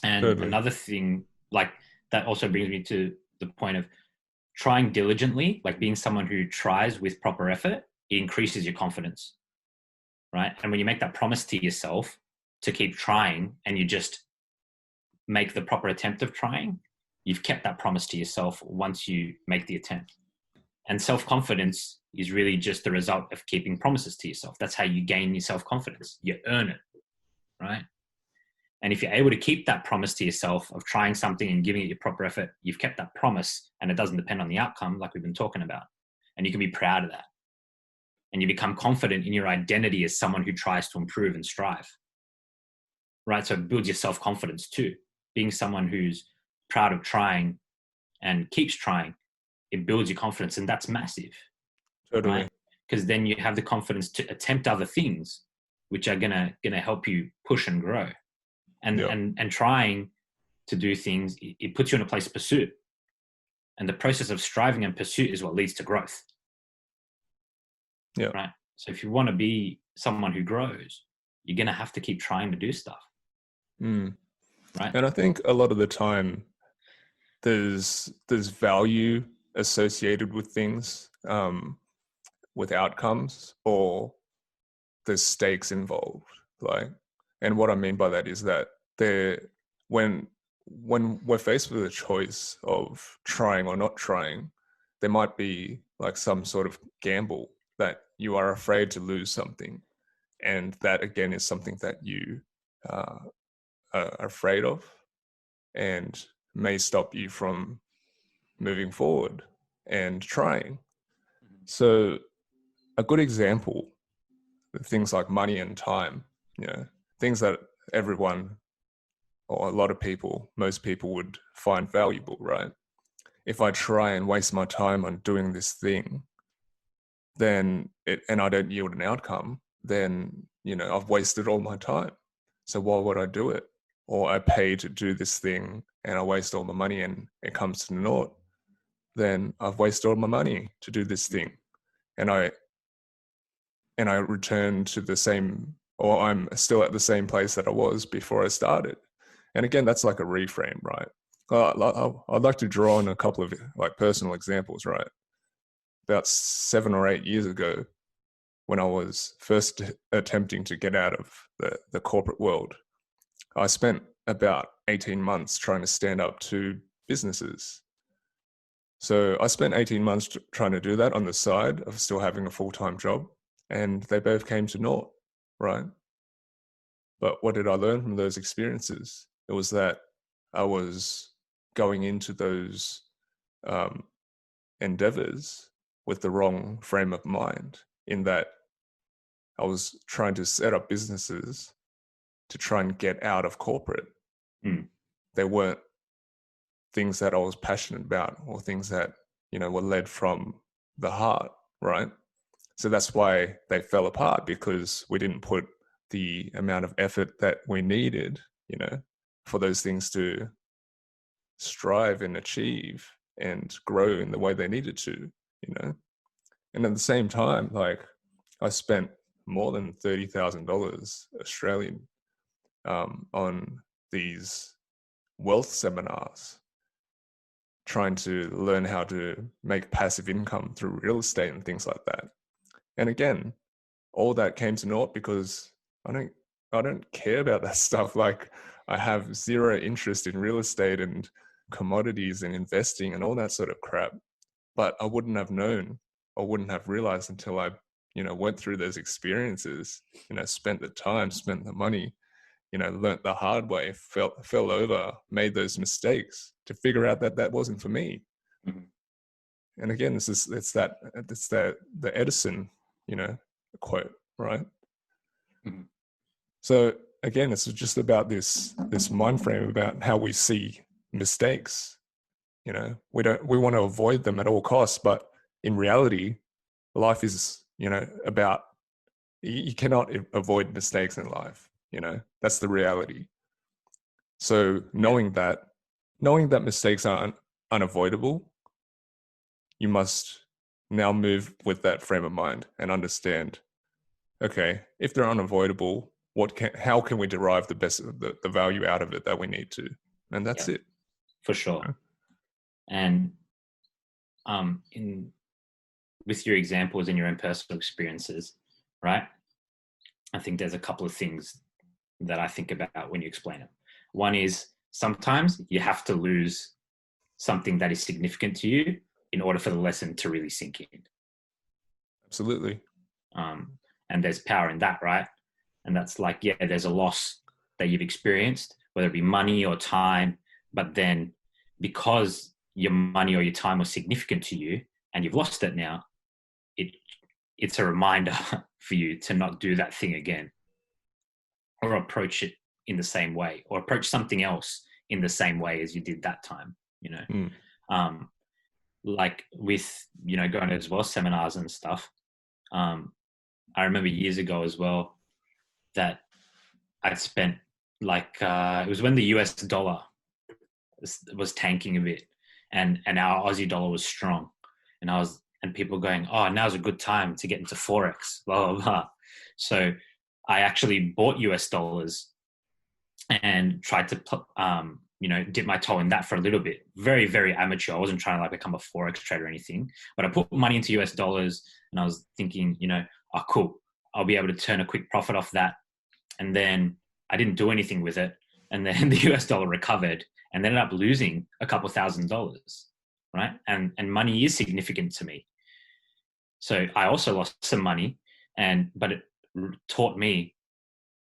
And Totally. another thing, like, that also brings me to the point of trying diligently, like being someone who tries with proper effort, it increases your confidence. Right? And when you make that promise to yourself to keep trying, and you just make the proper attempt of trying, you've kept that promise to yourself once you make the attempt. And self-confidence is really just the result of keeping promises to yourself. That's how you gain your self-confidence. You earn it, right? And if you're able to keep that promise to yourself of trying something and giving it your proper effort, you've kept that promise, and it doesn't depend on the outcome like we've been talking about. And you can be proud of that. And you become confident in your identity as someone who tries to improve and strive, right? So it builds your self-confidence too. Being someone who's proud of trying and keeps trying, it builds your confidence, and that's massive. Totally. Right? Because then you have the confidence to attempt other things, which are gonna help you push and grow. And Yep. and trying to do things, it puts you in a place of pursuit. And the process of striving and pursuit is what leads to growth. Yeah. Right. So if you want to be someone who grows, you're gonna have to keep trying to do stuff. Mm. Right. And I think a lot of the time there's value associated with things, with outcomes, or there's stakes involved. Like, and what I mean by that is that when we're faced with a choice of trying or not trying, there might be like some sort of gamble that you are afraid to lose something, and that again is something that you are afraid of, and may stop you from moving forward and trying. So a good example, things like money and time, things that everyone, or a lot of people, most people would find valuable, right? If I try and waste my time on doing this thing, and I don't yield an outcome, then, I've wasted all my time. So why would I do it? Or I pay to do this thing and I waste all my money and it comes to naught, then I've wasted all my money to do this thing. And I return to the same, or I'm still at the same place that I was before I started. And again, that's like a reframe, right? I'd like to draw on a couple of like personal examples, right? About 7 or 8 years ago, when I was first attempting to get out of the corporate world, I spent about 18 months trying to stand up to businesses. So I spent 18 months trying to do that on the side of still having a full-time job, and they both came to naught, right? But what did I learn from those experiences? It was that I was going into those endeavors with the wrong frame of mind, in that I was trying to set up businesses to try and get out of corporate. They weren't things that I was passionate about, or things that, were led from the heart, right? So that's why they fell apart, because we didn't put the amount of effort that we needed, for those things to strive and achieve and grow in the way they needed to, And at the same time, like, I spent more than $30,000 Australian on these wealth seminars, trying to learn how to make passive income through real estate and things like that. And again, all that came to naught because I don't care about that stuff. Like, I have zero interest in real estate and commodities and investing and all that sort of crap. but I wouldn't have known, I wouldn't have realized until I, went through those experiences, spent the time, spent the money, learnt the hard way, fell over, made those mistakes to figure out that that wasn't for me. Mm-hmm. And again, it's the Edison, quote, right? Mm-hmm. So again, it's just about this mind frame about how we see mistakes. We want to avoid them at all costs, but in reality, life is, about, you cannot avoid mistakes in life. That's the reality. So knowing that mistakes are unavoidable, you must now move with that frame of mind and understand, okay, if they're unavoidable, how can we derive the best, the value out of it that we need to? And that's it. For sure. And with your examples and your own personal experiences, right? I think there's a couple of things that I think about when you explain it. One is sometimes you have to lose something that is significant to you in order for the lesson to really sink in. Absolutely. And there's power in that, right? And that's like, yeah, there's a loss that you've experienced, whether it be money or time, but then because your money or your time was significant to you and you've lost it now, it's a reminder for you to not do that thing again, or approach it in the same way, or approach something else in the same way as you did that time, like with, going to as well seminars and stuff. I remember years ago as well that I'd spent it was when the US dollar was tanking a bit, and our Aussie dollar was strong, and people going, oh, now's a good time to get into Forex, blah, blah, blah. So I actually bought US dollars and tried to, dip my toe in that for a little bit. Very, very amateur. I wasn't trying to become a Forex trader or anything, but I put money into US dollars and I was thinking, oh, cool, I'll be able to turn a quick profit off that. And then I didn't do anything with it. And then the US dollar recovered and ended up losing a couple $1,000s, right? And money is significant to me. So I also lost some money, but it taught me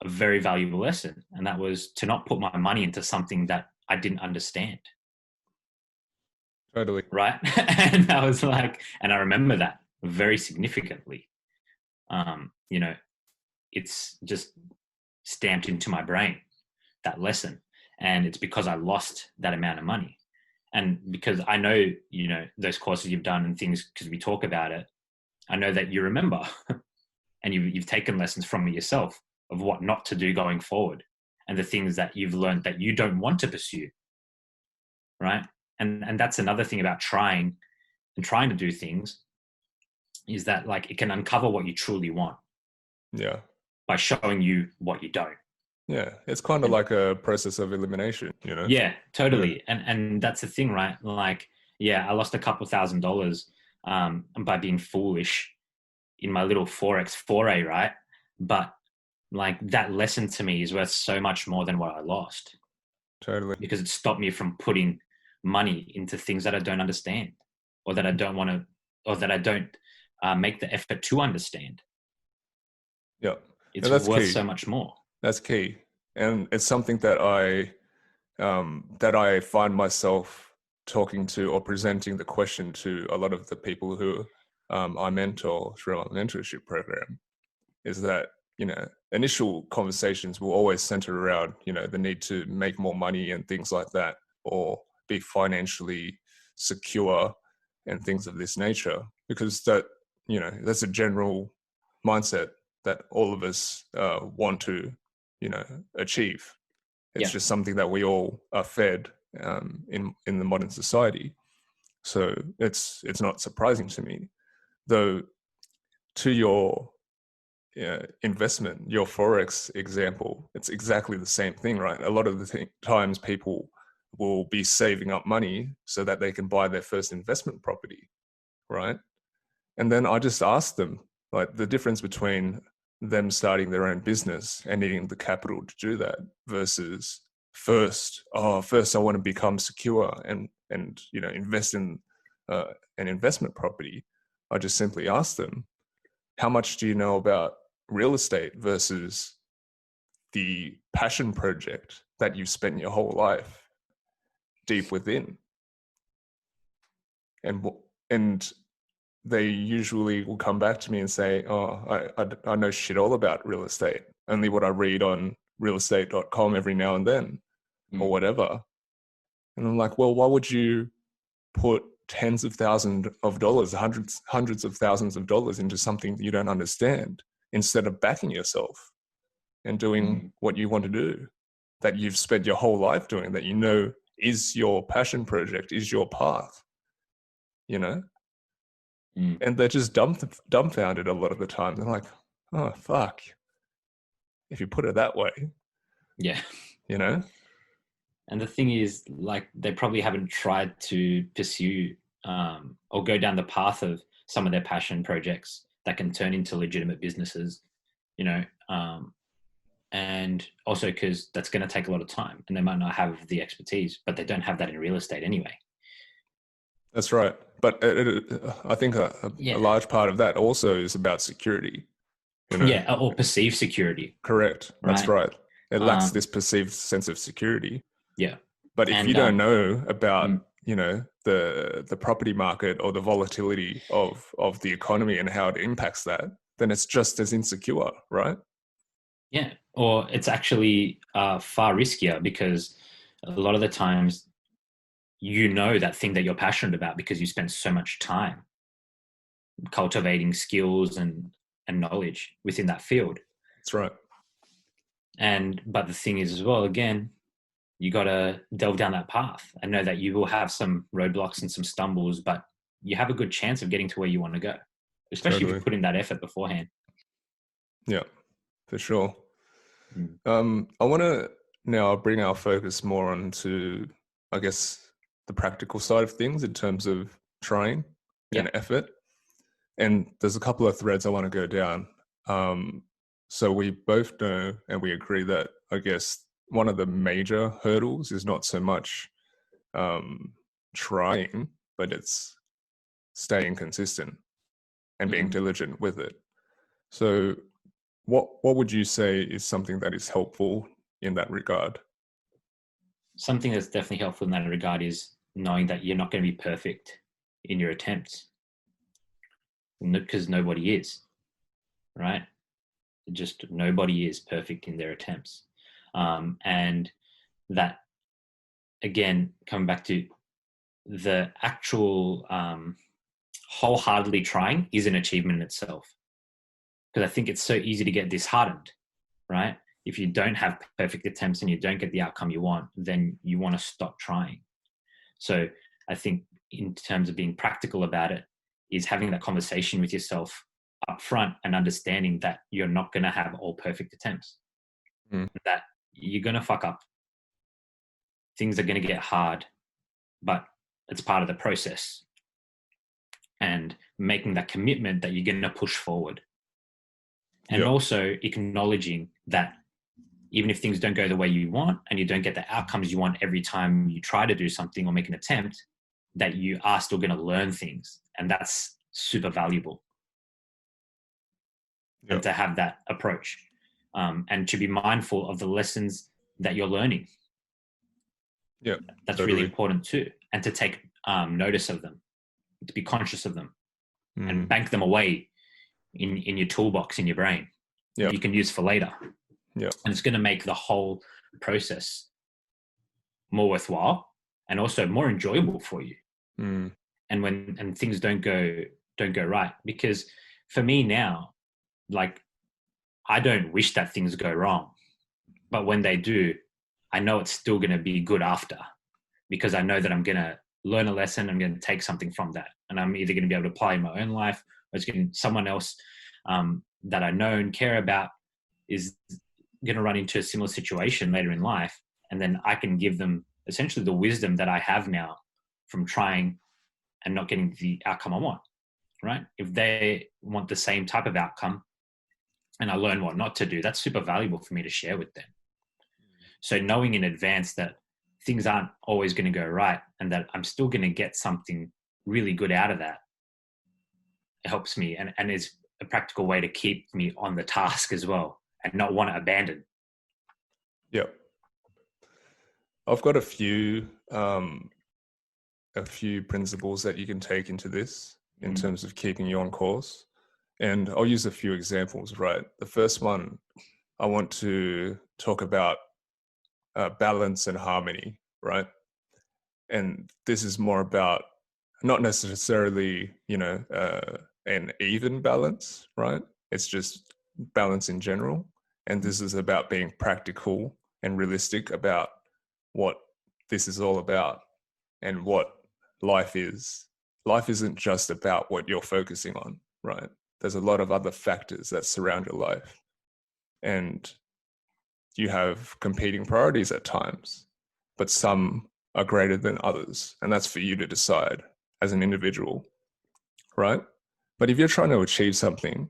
a very valuable lesson. And that was to not put my money into something that I didn't understand. Totally. Right. And I was and I remember that very significantly. It's just stamped into my brain, that lesson. And it's because I lost that amount of money. And because I know, those courses you've done and things, because we talk about it, I know that you remember and you've taken lessons from it yourself of what not to do going forward and the things that you've learned that you don't want to pursue. Right. And that's another thing about trying to do things, is that it can uncover what you truly want. Yeah. By showing you what you don't. Yeah. It's kind of like a process of elimination, Yeah, totally. Yeah. And that's the thing, right? I lost a couple $1,000 by being foolish in my little Forex foray, right? But that lesson to me is worth so much more than what I lost. Totally. Because it stopped me from putting money into things that I don't understand, or that I don't want to, or that I don't make the effort to understand. Yeah. It's worth key. So much more. That's key. And it's something that I find myself talking to or presenting the question to a lot of the people who I mentor through my mentorship program, is that, initial conversations will always center around, the need to make more money and things like that, or be financially secure and things of this nature, because that, that's a general mindset that all of us want to, achieve. It's just something that we all are fed in the modern society. So it's not surprising to me, though. To your investment, your Forex example, it's exactly the same thing, right? A lot of the times people will be saving up money so that they can buy their first investment property, right? And then I just ask them, the difference between them starting their own business and needing the capital to do that versus first I want to become secure and invest in an investment property, I just simply ask them, how much do you know about real estate versus the passion project that you've spent your whole life deep within? And they usually will come back to me and say, oh, I know shit all about real estate, only what I read on realestate.com every now and then, or whatever. And I'm like, well, why would you put tens of thousands of dollars, hundreds of thousands of dollars into something that you don't understand, instead of backing yourself and doing what you want to do, that you've spent your whole life doing, that you know is your passion project, is your path, you know? And they're just dumbfounded a lot of the time. They're like, oh, fuck. If you put it that way. Yeah. You know? And the thing is, like, they probably haven't tried to pursue or go down the path of some of their passion projects that can turn into legitimate businesses, you know, and also because that's going to take a lot of time and they might not have the expertise, but they don't have that in real estate anyway. That's right. But I think a large part of that also is about security. You know? Yeah, or perceived security. Correct. That's right. It lacks this perceived sense of security. Yeah. But if you don't know about, you know, the property market or the volatility of the economy and how it impacts that, then it's just as insecure, right? Yeah. Or it's actually far riskier, because a lot of the times, you know, that thing that you're passionate about because you spent so much time cultivating skills and knowledge within that field. That's right. But the thing is as well, again, you got to delve down that path and know that you will have some roadblocks and some stumbles, but you have a good chance of getting to where you want to go, especially if you put in that effort beforehand. Yeah, for sure. I want to now bring our focus more onto, I guess, the practical side of things in terms of trying and effort. And there's a couple of threads I want to go down. So we both know and we agree that, I guess, one of the major hurdles is not so much trying, but it's staying consistent and being diligent with it. So what would you say is something that is helpful in that regard? Something that's definitely helpful in that regard is knowing that you're not going to be perfect in your attempts, because nobody is, right? Just nobody is perfect in their attempts. And that, again, coming back to the actual wholeheartedly trying is an achievement in itself. Because I think it's so easy to get disheartened, right? If you don't have perfect attempts and you don't get the outcome you want, then you want to stop trying. So I think in terms of being practical about it, is having that conversation with yourself up front and understanding that you're not going to have all perfect attempts, that you're going to fuck up. Things are going to get hard, but it's part of the process. And making that commitment that you're going to push forward. And also acknowledging that even if things don't go the way you want and you don't get the outcomes you want every time you try to do something or make an attempt, that you are still going to learn things. And that's super valuable. And to have that approach, and to be mindful of the lessons that you're learning. Yeah, that's really important too. And to take notice of them, to be conscious of them, and bank them away in your toolbox in your brain that you can use for later. And it's going to make the whole process more worthwhile and also more enjoyable for you. And when things don't go right, because for me now, like, I don't wish that things go wrong, but when they do, I know it's still going to be good after, because I know that I'm going to learn a lesson. I'm going to take something from that, and I'm either going to be able to apply in my own life, or it's going to someone else that I know and care about is going to run into a similar situation later in life. And then I can give them essentially the wisdom that I have now from trying and not getting the outcome I want, right? If they want the same type of outcome and I learn what not to do, that's super valuable for me to share with them. So knowing in advance that things aren't always going to go right and that I'm still going to get something really good out of that. It helps me and is a practical way to keep me on the task as well and not want to abandon. Yep. I've got a few principles that you can take into this in terms of keeping you on course. And I'll use a few examples, right? The first one, I want to talk about balance and harmony, right? And this is more about not necessarily, an even balance, right? It's just balance in general. And this is about being practical and realistic about what this is all about and what life is. Life isn't just about what you're focusing on, right? There's a lot of other factors that surround your life. And you have competing priorities at times, but some are greater than others. And that's for you to decide as an individual, right? But if you're trying to achieve something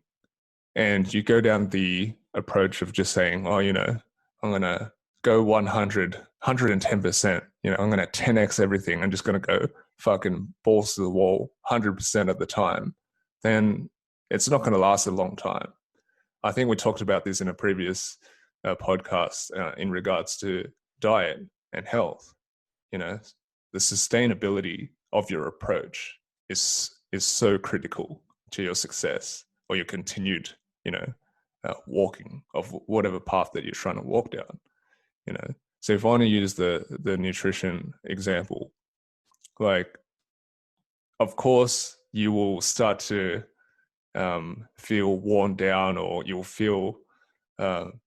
and you go down the approach of just saying, oh, I'm going to go 100, 110%, I'm going to 10x everything. I'm just going to go fucking balls to the wall 100% of the time, then it's not going to last a long time. I think we talked about this in a previous podcast in regards to diet and health. The sustainability of your approach is so critical to your success or your continued, walking of whatever path that you're trying to walk down. So if I want to use the nutrition example, like, of course, you will start to feel worn down, or you'll feel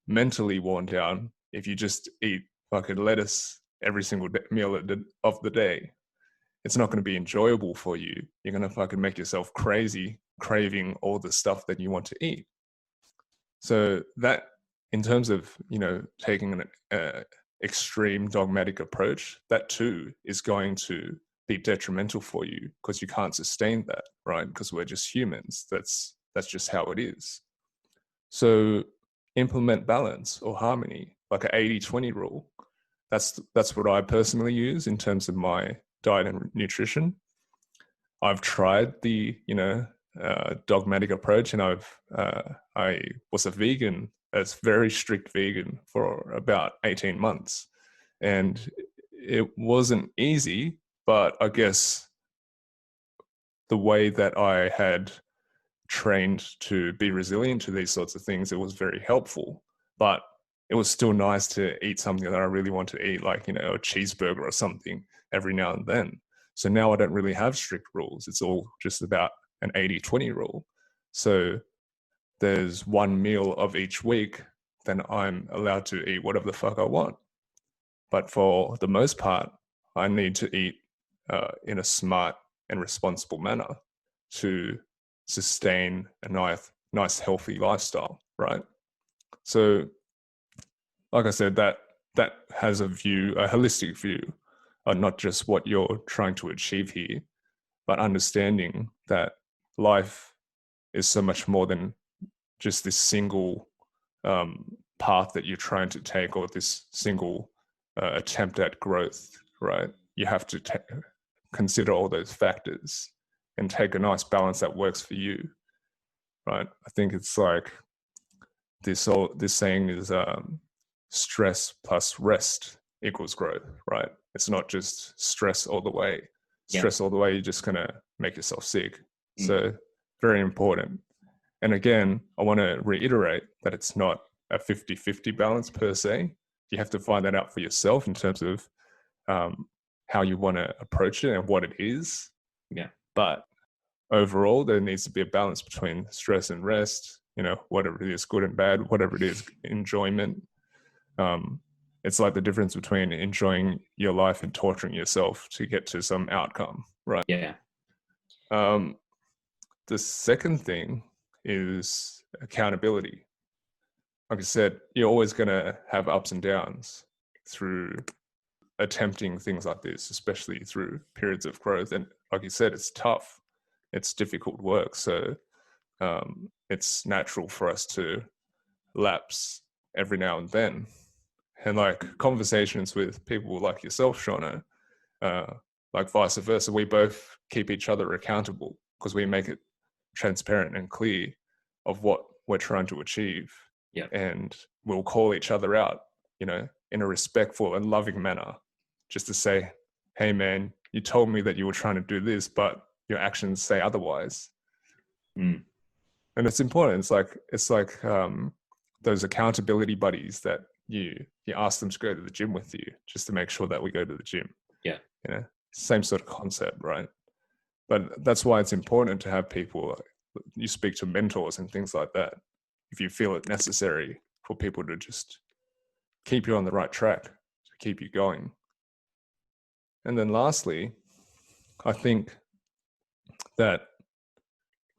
mentally worn down if you just eat fucking lettuce every single meal of the day. It's not going to be enjoyable for you. You're going to fucking make yourself crazy craving all the stuff that you want to eat. So that, in terms of, taking an extreme dogmatic approach, that too is going to be detrimental for you because you can't sustain that, right? Because we're just humans. That's just how it is. So implement balance or harmony, like an 80-20 rule. That's what I personally use in terms of my diet and nutrition. I've tried the, dogmatic approach, and I was a vegan, a very strict vegan for about 18 months. And it wasn't easy, but I guess the way that I had trained to be resilient to these sorts of things, it was very helpful. But it was still nice to eat something that I really want to eat, like, a cheeseburger or something every now and then. So now I don't really have strict rules. It's all just about an 80-20 rule. So there's one meal of each week, then I'm allowed to eat whatever the fuck I want. But for the most part, I need to eat in a smart and responsible manner to sustain a nice healthy lifestyle, right? So, like I said, that has a holistic view, not just what you're trying to achieve here, but understanding that life is so much more than just this single path that you're trying to take, or this single attempt at growth, right? You have to consider all those factors and take a nice balance that works for you, right? I think it's like this saying is stress plus rest equals growth, right? It's not just stress all the way. Stress all the way, you're just going to make yourself sick. So very important. And again, I want to reiterate that it's not a 50-50 balance per se. You have to find that out for yourself in terms of how you want to approach it and what it is. Yeah. But overall, there needs to be a balance between stress and rest, whatever it is, good and bad, whatever it is, enjoyment. It's like the difference between enjoying your life and torturing yourself to get to some outcome, right? Yeah. The second thing is accountability. Like I said, you're always going to have ups and downs through attempting things like this, especially through periods of growth. And like you said, it's tough. It's difficult work. So it's natural for us to lapse every now and then. And like conversations with people like yourself, Shauna, like vice versa, we both keep each other accountable because we make it transparent and clear of what we're trying to achieve. Yeah. And we'll call each other out, in a respectful and loving manner, just to say, hey man, you told me that you were trying to do this, but your actions say otherwise. Mm. And it's important. It's like those accountability buddies that you ask them to go to the gym with you, just to make sure that we go to the gym. Yeah. Same sort of concept, right? But that's why it's important to have people, you speak to mentors and things like that, if you feel it necessary for people to just keep you on the right track, to keep you going. And then lastly, I think that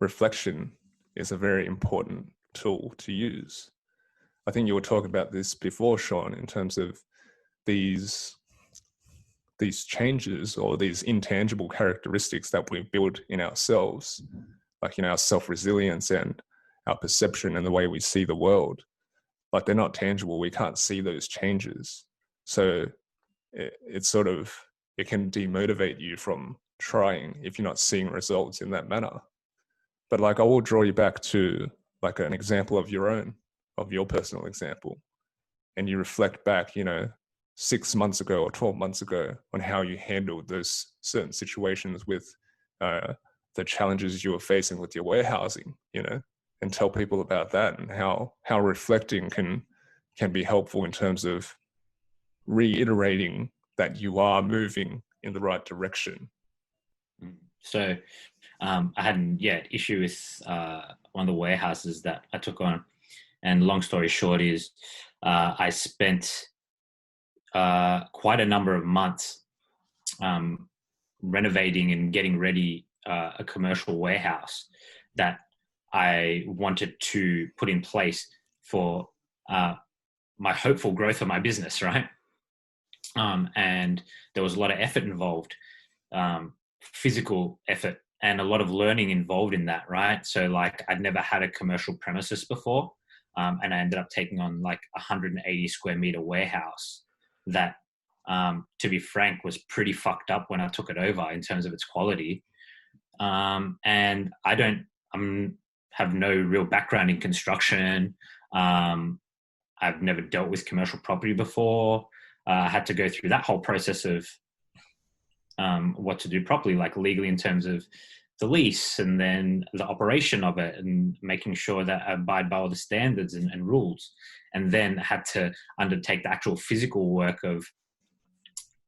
reflection is a very important tool to use. I think you were talking about this before, Shaun, in terms of these changes or these intangible characteristics that we build in ourselves, like, our self-resilience and our perception and the way we see the world. Like, they're not tangible. We can't see those changes. So it can demotivate you from trying if you're not seeing results in that manner. But like, I will draw you back to like an example of your personal example. And you reflect back, 6 months ago or 12 months ago on how you handled those certain situations with the challenges you were facing with your warehousing, and tell people about that, and how reflecting can be helpful in terms of reiterating that you are moving in the right direction. So I had an issue with one of the warehouses that I took on. And long story short is I spent quite a number of months renovating and getting ready a commercial warehouse that I wanted to put in place for my hopeful growth of my business, right? And there was a lot of effort involved, physical effort, and a lot of learning involved in that, right? So like, I'd never had a commercial premises before. And I ended up taking on like 180 square meter warehouse that, to be frank, was pretty fucked up when I took it over in terms of its quality. And I have no real background in construction. I've never dealt with commercial property before. I had to go through that whole process of what to do properly, like legally in terms of the lease and then the operation of it and making sure that I abide by all the standards and rules, and then had to undertake the actual physical work of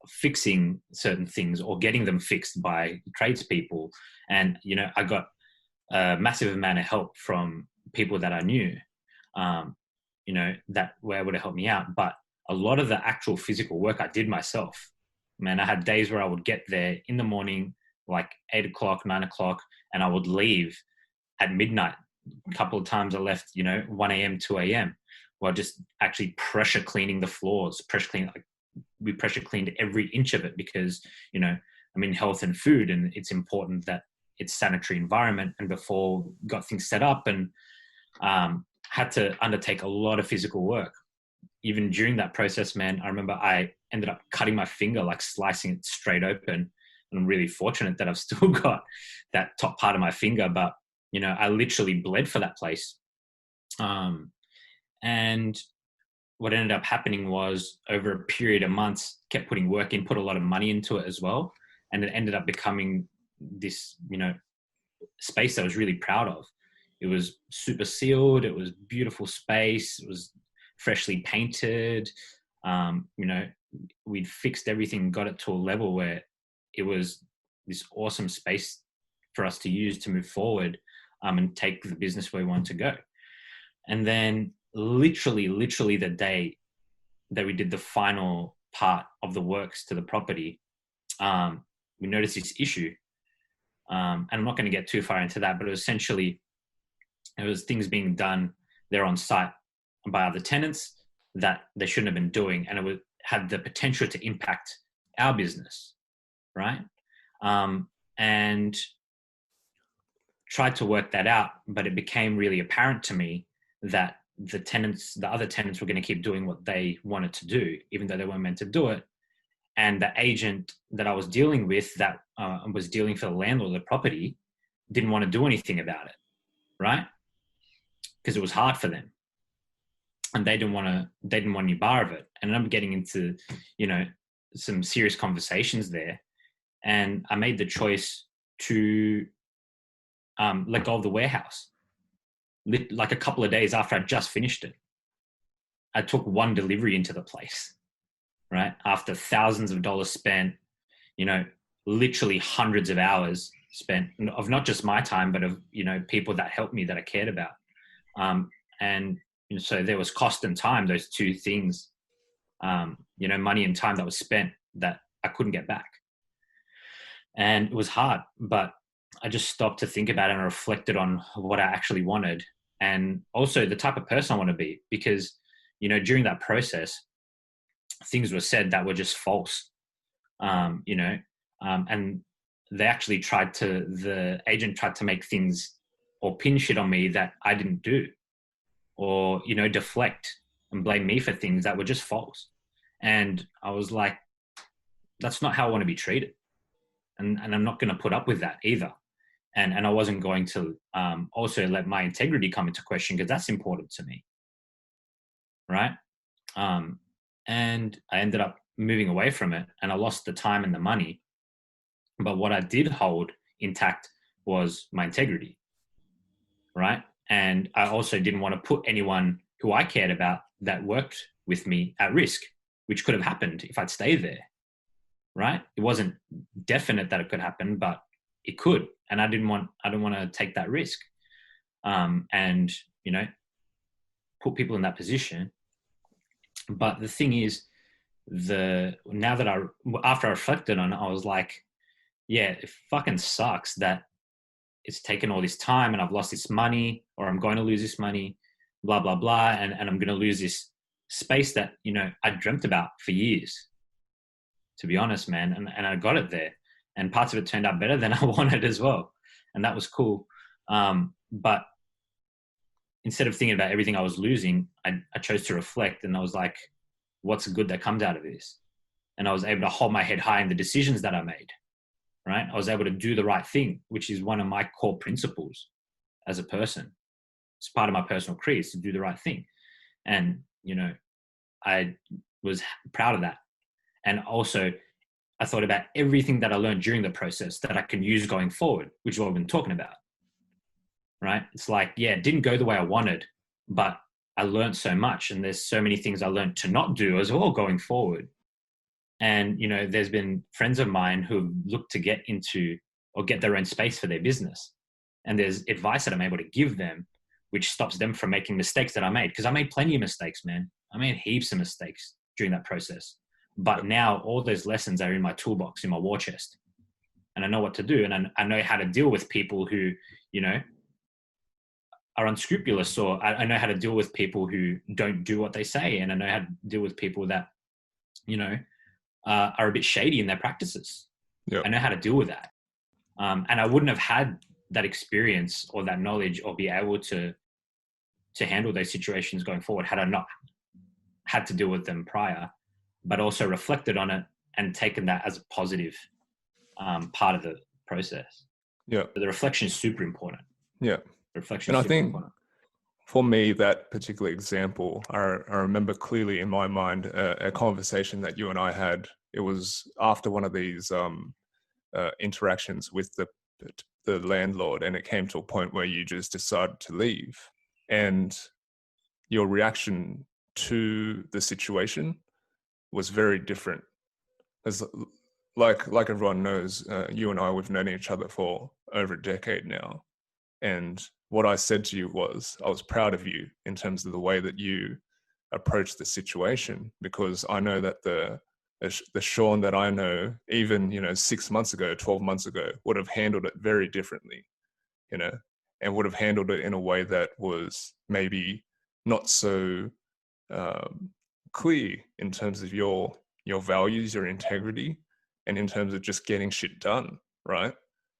fixing certain things or getting them fixed by tradespeople. And, I got a massive amount of help from people that I knew, that were able to help me out. But a lot of the actual physical work I did myself. Man, I had days where I would get there in the morning, like 8 o'clock, 9 o'clock, and I would leave at midnight. A couple of times I left, 1 a.m., 2 a.m., while just actually pressure cleaning the floors, we pressure cleaned every inch of it because, I'm in health and food, and it's important that it's sanitary environment. And before got things set up, and had to undertake a lot of physical work. Even during that process, man, I remember I ended up cutting my finger, like slicing it straight open. And I'm really fortunate that I've still got that top part of my finger, but, I literally bled for that place. And what ended up happening was, over a period of months, kept putting work in, put a lot of money into it as well. And it ended up becoming this, space that I was really proud of. It was super sealed. It was beautiful space. It was freshly painted. We'd fixed everything, got it to a level where it was this awesome space for us to use to move forward, and take the business where we wanted to go. And then literally the day that we did the final part of the works to the property, we noticed this issue. And I'm not going to get too far into that, but it was things being done there on site by other tenants that they shouldn't have been doing. And it had the potential to impact our business, right? And tried to work that out, but it became really apparent to me that the other tenants were going to keep doing what they wanted to do, even though they weren't meant to do it. And the agent that I was dealing with, that was dealing for the landlord of the property, didn't want to do anything about it, right? Because it was hard for them, and they didn't want any bar of it. And I'm getting into, some serious conversations there, and I made the choice to let go of the warehouse. Like a couple of days after I just finished it, I took one delivery into the place, right? After thousands of dollars spent, literally hundreds of hours spent of not just my time, but of, people that helped me that I cared about. And so there was cost and time, those two things, money and time that was spent that I couldn't get back. And it was hard, but I just stopped to think about it and reflected on what I actually wanted, and also the type of person I want to be, because, during that process, things were said that were just false, and the agent tried to make things or pin shit on me that I didn't do, or, deflect and blame me for things that were just false. And I was like, that's not how I want to be treated. And I'm not going to put up with that either. And I wasn't going to also let my integrity come into question, because that's important to me. Right. And I ended up moving away from it, and I lost the time and the money. But what I did hold intact was my integrity. Right. And I also didn't want to put anyone who I cared about that worked with me at risk, which could have happened if I'd stayed there. Right. It wasn't definite that it could happen, but it could. And I didn't want to take that risk. And, put people in that position. But the thing is, after I reflected on it, I was like, yeah, it fucking sucks that it's taken all this time and I've lost this money, or I'm going to lose this money, blah, blah, blah. And I'm going to lose this space that, I dreamt about for years, to be honest, man. And I got it there, and parts of it turned out better than I wanted as well. And that was cool. But instead of thinking about everything I was losing, I chose to reflect, and I was like, what's good that comes out of this? And I was able to hold my head high in the decisions that I made, right? I was able to do the right thing, which is one of my core principles as a person. It's part of my personal creed, is to do the right thing. And, I was proud of that. And also, I thought about everything that I learned during the process that I can use going forward, which is what we've been talking about, right? It's like, yeah, it didn't go the way I wanted, but I learned so much, and there's so many things I learned to not do as well going forward. And, there's been friends of mine who look to get into or get their own space for their business. And there's advice that I'm able to give them, which stops them from making mistakes that I made. Because I made plenty of mistakes, man. I made heaps of mistakes during that process. But now all those lessons are in my toolbox, in my war chest. And I know what to do. And I know how to deal with people who, are unscrupulous, or I know how to deal with people who don't do what they say. And I know how to deal with people that, are a bit shady in their practices. Yep. I know how to deal with that. And I wouldn't have had that experience or that knowledge or be able to handle those situations going forward had I not had to deal with them prior, but also reflected on it and taken that as a positive part of the process. Yeah. So the reflection is super important. Yeah. Reflection. And I think for me, that particular example, I remember clearly in my mind a conversation that you and I had. It was after one of these interactions with the landlord, and it came to a point where you just decided to leave. And your reaction to the situation was very different. As like everyone knows, you and I, we've known each other for over a decade now. And what I said to you was, I was proud of you in terms of the way that you approached the situation, because I know that the Shaun that I know, even, 6 months ago, 12 months ago, would have handled it very differently, and would have handled it in a way that was maybe not so clear in terms of your values, your integrity, and in terms of just getting shit done, right?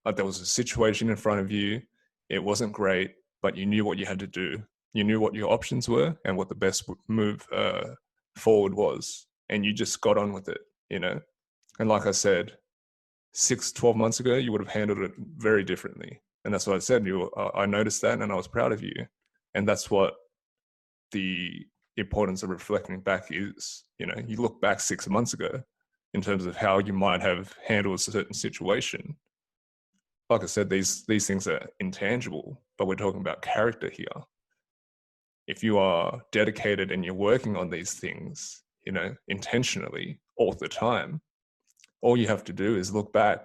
Like, there was a situation in front of you. It wasn't great, but you knew what you had to do. You knew what your options were and what the best move forward was. And you just got on with it, And like I said, 12 months ago, you would have handled it very differently. And that's what I said. I noticed that and I was proud of you. And that's what the importance of reflecting back is. You know, you look back 6 months ago in terms of how you might have handled a certain situation. Like I said, these things are intangible, but we're talking about character here. If you are dedicated and you're working on these things, you know, intentionally all the time, all you have to do is look back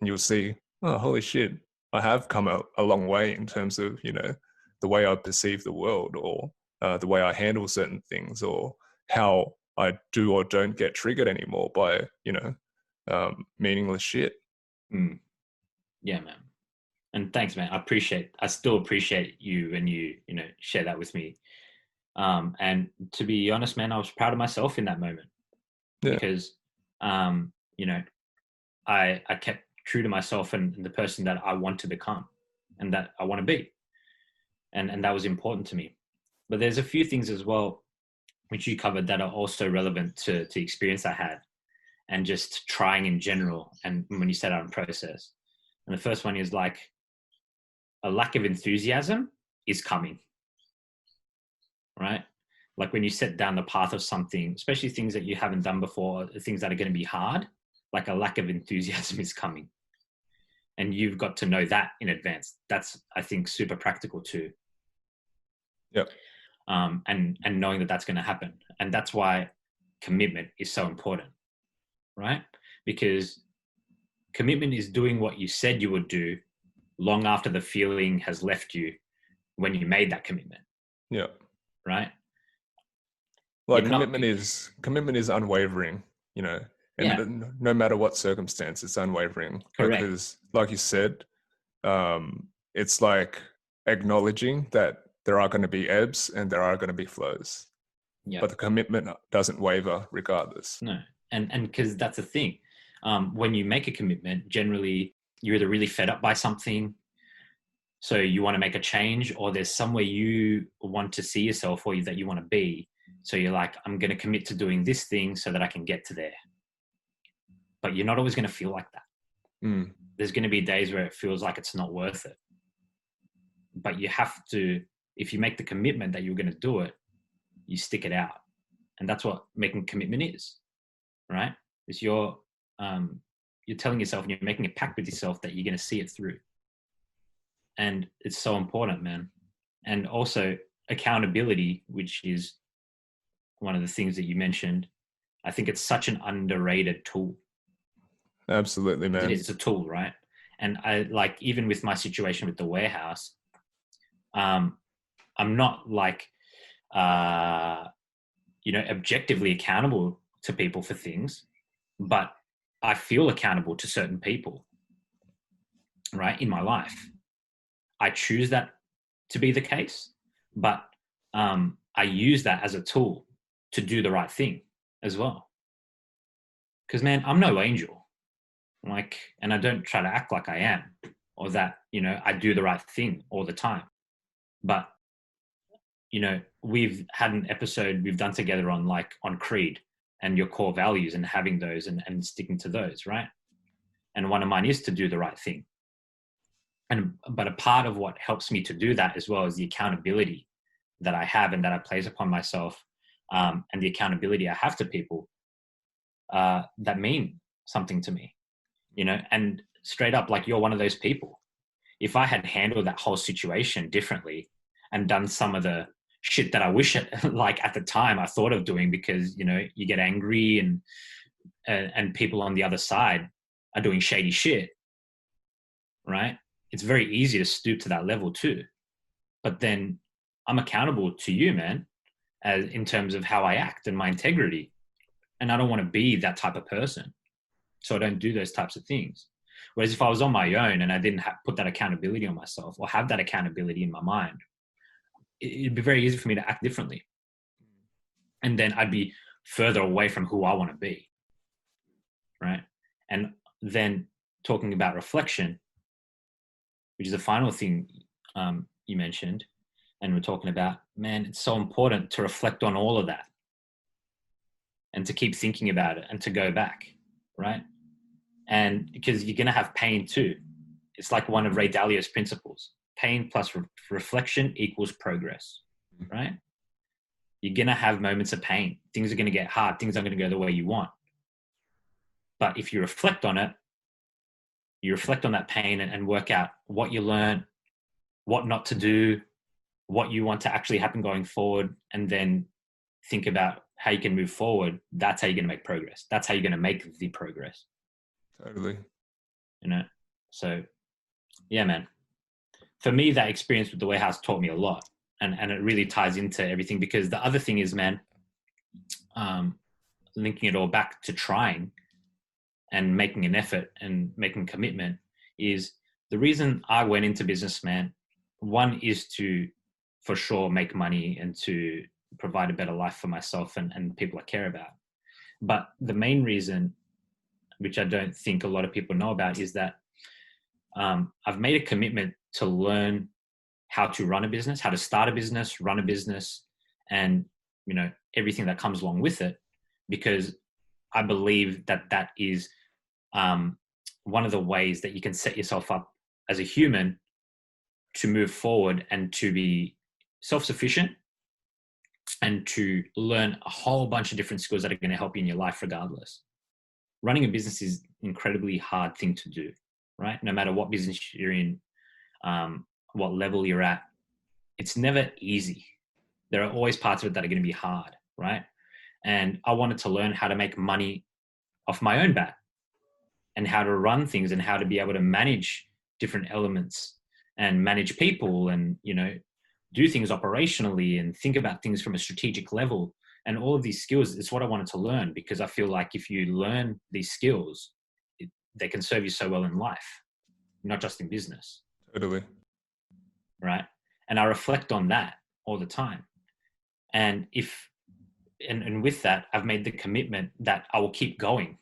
and you'll see, oh, holy shit, I have come a long way in terms of, you know, the way I perceive the world, or the way I handle certain things, or how I do or don't get triggered anymore by, you know, meaningless shit. Mm. Yeah, man. And thanks, man. I still appreciate you when you know, share that with me. And to be honest, man, I was proud of myself in that moment Yeah, because, you know, I kept true to myself and the person that I want to become and that I want to be. And that was important to me. But there's a few things as well, which you covered, that are also relevant to the experience I had and just trying in general. And when you set out in process, and the first one is like a lack of enthusiasm is coming, right? Like when you set down the path of something, especially things that you haven't done before, things that are going to be hard, like a lack of enthusiasm is coming. And you've got to know that in advance. That's, I think, super practical too. yeah, And knowing that that's going to happen. And that's why commitment is so important, right? Because commitment is doing what you said you would do long after the feeling has left you when you made that commitment, yeah. right? Like You're not, commitment is unwavering, you know, yeah, and no matter what circumstance, it's unwavering correct. because, like you said, it's like acknowledging that there are going to be ebbs and there are going to be flows, Yeah, but the commitment doesn't waver regardless. no. And because that's the thing. When you make a commitment, generally you're either really fed up by something, so you want to make a change, or there's somewhere you want to see yourself or that you want to be. So you're like, I'm going to commit to doing this thing so that I can get to there. But you're not always going to feel like that. Mm, There's going to be days where it feels like it's not worth it. But you have to, if you make the commitment that you're going to do it, you stick it out. And that's what making commitment is, right? It's you're telling yourself and you're making a pact with yourself that you're going to see it through. And it's so important, man. And also accountability, which is one of the things that you mentioned. I think it's such an underrated tool. absolutely, It man. is a tool, right? And I like, even with my situation with the warehouse, um, I'm not like, uh, you know, objectively accountable to people for things, but I feel accountable to certain people, right, in my life. I choose that to be the case, but I use that as a tool to do the right thing as well. Because, man, I'm no angel, like, and I don't try to act like I am, or that, you know, I do the right thing all the time. But, you know, we've had an episode we've done together on creed and your core values and having those and sticking to those, right? And one of mine is to do the right thing. But a part of what helps me to do that as well is the accountability that I have and that I place upon myself, and the accountability I have to people that mean something to me, you know. And straight up, like, you're one of those people. If I had handled that whole situation differently and done some of the shit that I wish like at the time I thought of doing, because, you know, you get angry and people on the other side are doing shady shit, right? It's very easy to stoop to that level too. But then I'm accountable to you, man, as in terms of how I act and my integrity. And I don't want to be that type of person. So I don't do those types of things. Whereas if I was on my own and I didn't put that accountability on myself or have that accountability in my mind, it'd be very easy for me to act differently. And then I'd be further away from who I want to be. Right. And then talking about reflection, which is the final thing you mentioned, and we're talking about, man, it's so important to reflect on all of that and to keep thinking about it and to go back. right? And because you're going to have pain too. It's like one of Ray Dalio's principles: pain plus reflection equals progress, right? You're going to have moments of pain. Things are going to get hard. Things aren't going to go the way you want. But if you reflect on it, you reflect on that pain and work out what you learned, what not to do, what you want to actually happen going forward, and then think about how you can move forward. That's how you're going to make progress. That's how you're going to make the progress. Totally. You know? So yeah, man. For me, that experience with the warehouse taught me a lot. And it really ties into everything, because the other thing is, man, linking it all back to trying and making an effort and making a commitment, is the reason I went into business, man. One is to, for sure, make money and to provide a better life for myself and people I care about. But the main reason, which I don't think a lot of people know about, is that I've made a commitment to learn how to run a business, how to start a business, run a business, and everything that comes along with it, because I believe that that is one of the ways that you can set yourself up as a human to move forward and to be self-sufficient and to learn a whole bunch of different skills that are going to help you in your life regardless. Running a business is an incredibly hard thing to do, right? No matter what business you're in, what level you're at, it's never easy. There are always parts of it that are going to be hard, right? And I wanted to learn how to make money off my own bat and how to run things and how to be able to manage different elements and manage people and, do things operationally and think about things from a strategic level. And all of these skills is what I wanted to learn, because I feel like if you learn these skills, they can serve you so well in life, not just in business. Totally. Right. And I reflect on that all the time. And and with that, I've made the commitment that I will keep going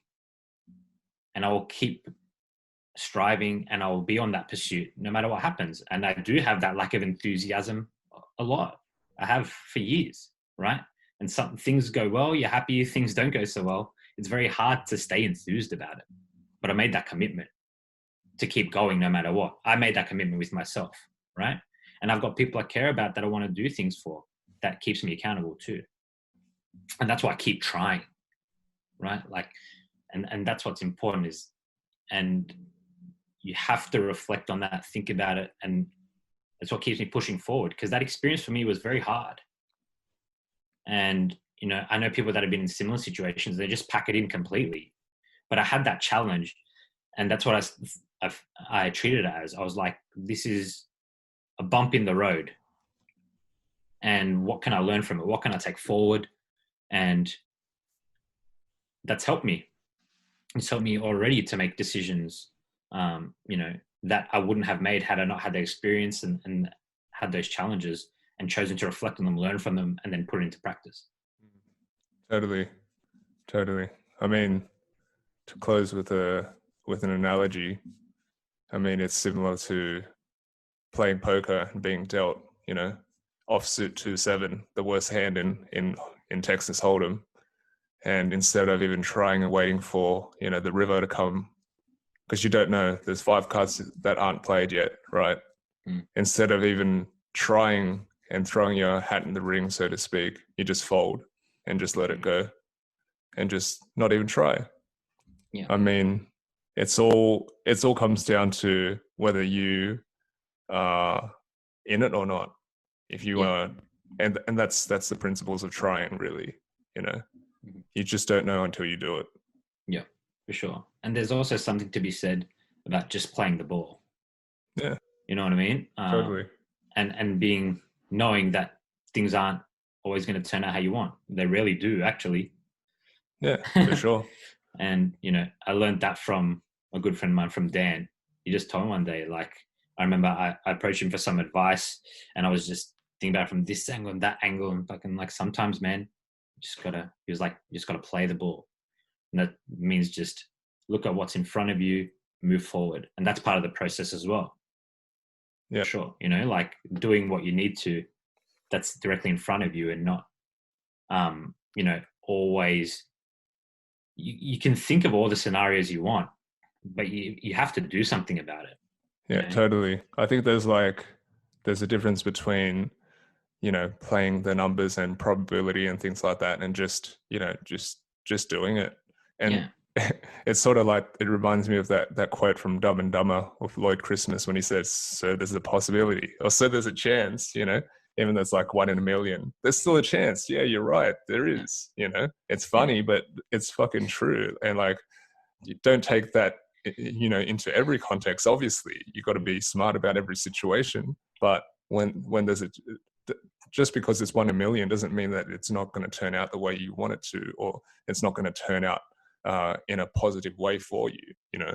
and I will keep striving and I will be on that pursuit no matter what happens. And I do have that lack of enthusiasm a lot. I have for years, right? And some things go well, you're happy. Things don't go so well. It's very hard to stay enthused about it. But I made that commitment to keep going no matter what. I made that commitment with myself, right? And I've got people I care about that I want to do things for. That keeps me accountable too. And that's why I keep trying, right? Like, and that's what's important is, and you have to reflect on that, think about it. And that's what keeps me pushing forward, because that experience for me was very hard. And, I know people that have been in similar situations, they just pack it in completely. But I had that challenge, and that's what I treated it as. I was like, this is a bump in the road. And what can I learn from it? What can I take forward? And that's helped me. It's helped me already to make decisions, that I wouldn't have made had I not had the experience and had those challenges and chosen to reflect on them, learn from them, and then put it into practice. Totally. I mean, to close with an analogy, I mean, it's similar to playing poker and being dealt, offsuit 2-7, the worst hand in Texas Hold'em. And instead of even trying and waiting for, the river to come, because you don't know, there's 5 cards that aren't played yet, right? Instead of even trying and throwing your hat in the ring, so to speak, you just fold and just let it go and just not even try. Yeah. I mean, it's all comes down to whether you are in it or not. If you are, and that's the principles of trying, really. You just don't know until you do it. Yeah, for sure. And there's also something to be said about just playing the ball. Yeah. You know what I mean? Totally. And knowing that things aren't always going to turn out how you want. They rarely do, actually. Yeah, for sure. And, I learned that from a good friend of mine, from Dan. He just told me one day, like, I remember I approached him for some advice and I was just thinking about it from this angle and that angle. And fucking like, sometimes, man, he was like, you just got to play the ball. And that means just look at what's in front of you, move forward. And that's part of the process as well. Yeah. Sure. Like doing what you need to, that's directly in front of you, and not, always you can think of all the scenarios you want, but you have to do something about it. Yeah, totally. I think there's a difference between, playing the numbers and probability and things like that, and just doing it. And Yeah. it's sort of like, it reminds me of that quote from Dumb and Dumber with Lloyd Christmas when he says, "So there's a possibility," or "So there's a chance," even though it's like 1 in a million, there's still a chance. Yeah, you're right. There is, it's funny, but it's fucking true. And like, you don't take that, into every context. Obviously, you got to be smart about every situation, but when there's just because it's 1 in a million doesn't mean that it's not going to turn out the way you want it to, or it's not going to turn out in a positive way for you.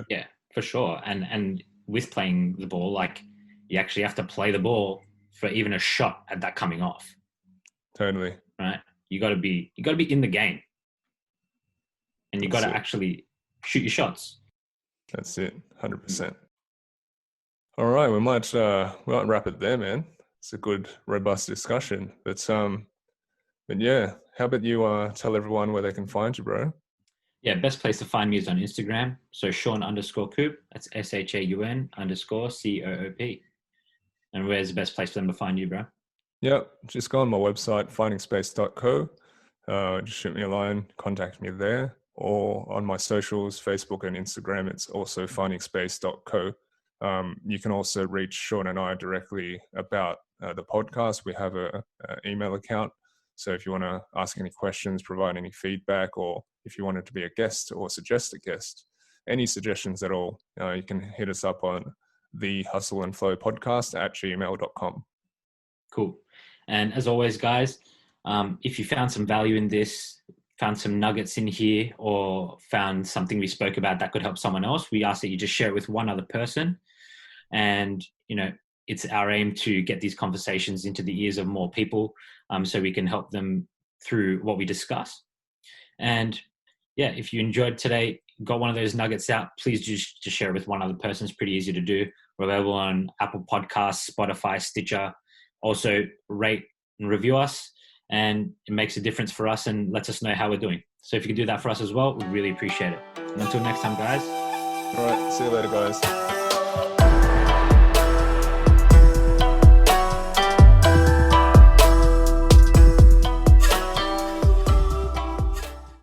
Yeah, for sure. And with playing the ball, like, you actually have to play the ball for even a shot at that coming off. Totally. Right? You got to be in the game, and you got to actually shoot your shots. That's it. 100%. All right, we might wrap it there, man. It's a good, robust discussion. But yeah, how about you tell everyone where they can find you, bro? Yeah, best place to find me is on Instagram. So Shaun_Coop. That's SHAUN_COOP. And where's the best place for them to find you, bro? Yeah, just go on my website, findingspace.co. Just shoot me a line, contact me there, or on my socials, Facebook and Instagram, it's also findingspace.co. You can also reach Shaun and I directly about the podcast. We have an email account. So if you want to ask any questions, provide any feedback, or if you wanted to be a guest or suggest a guest, any suggestions at all, you can hit us up on the Hustle and Flow podcast at gmail.com. Cool. And as always, guys, if you found some value in this, found some nuggets in here, or found something we spoke about that could help someone else, we ask that you just share it with one other person. And, it's our aim to get these conversations into the ears of more people, so we can help them through what we discuss. And yeah, if you enjoyed today, got one of those nuggets out, please just share it with one other person. It's pretty easy to do. We're available on Apple Podcasts, Spotify, Stitcher. Also, rate and review us, and it makes a difference for us and lets us know how we're doing. So if you can do that for us as well, we'd really appreciate it. And until next time, guys. All right, see you later, guys.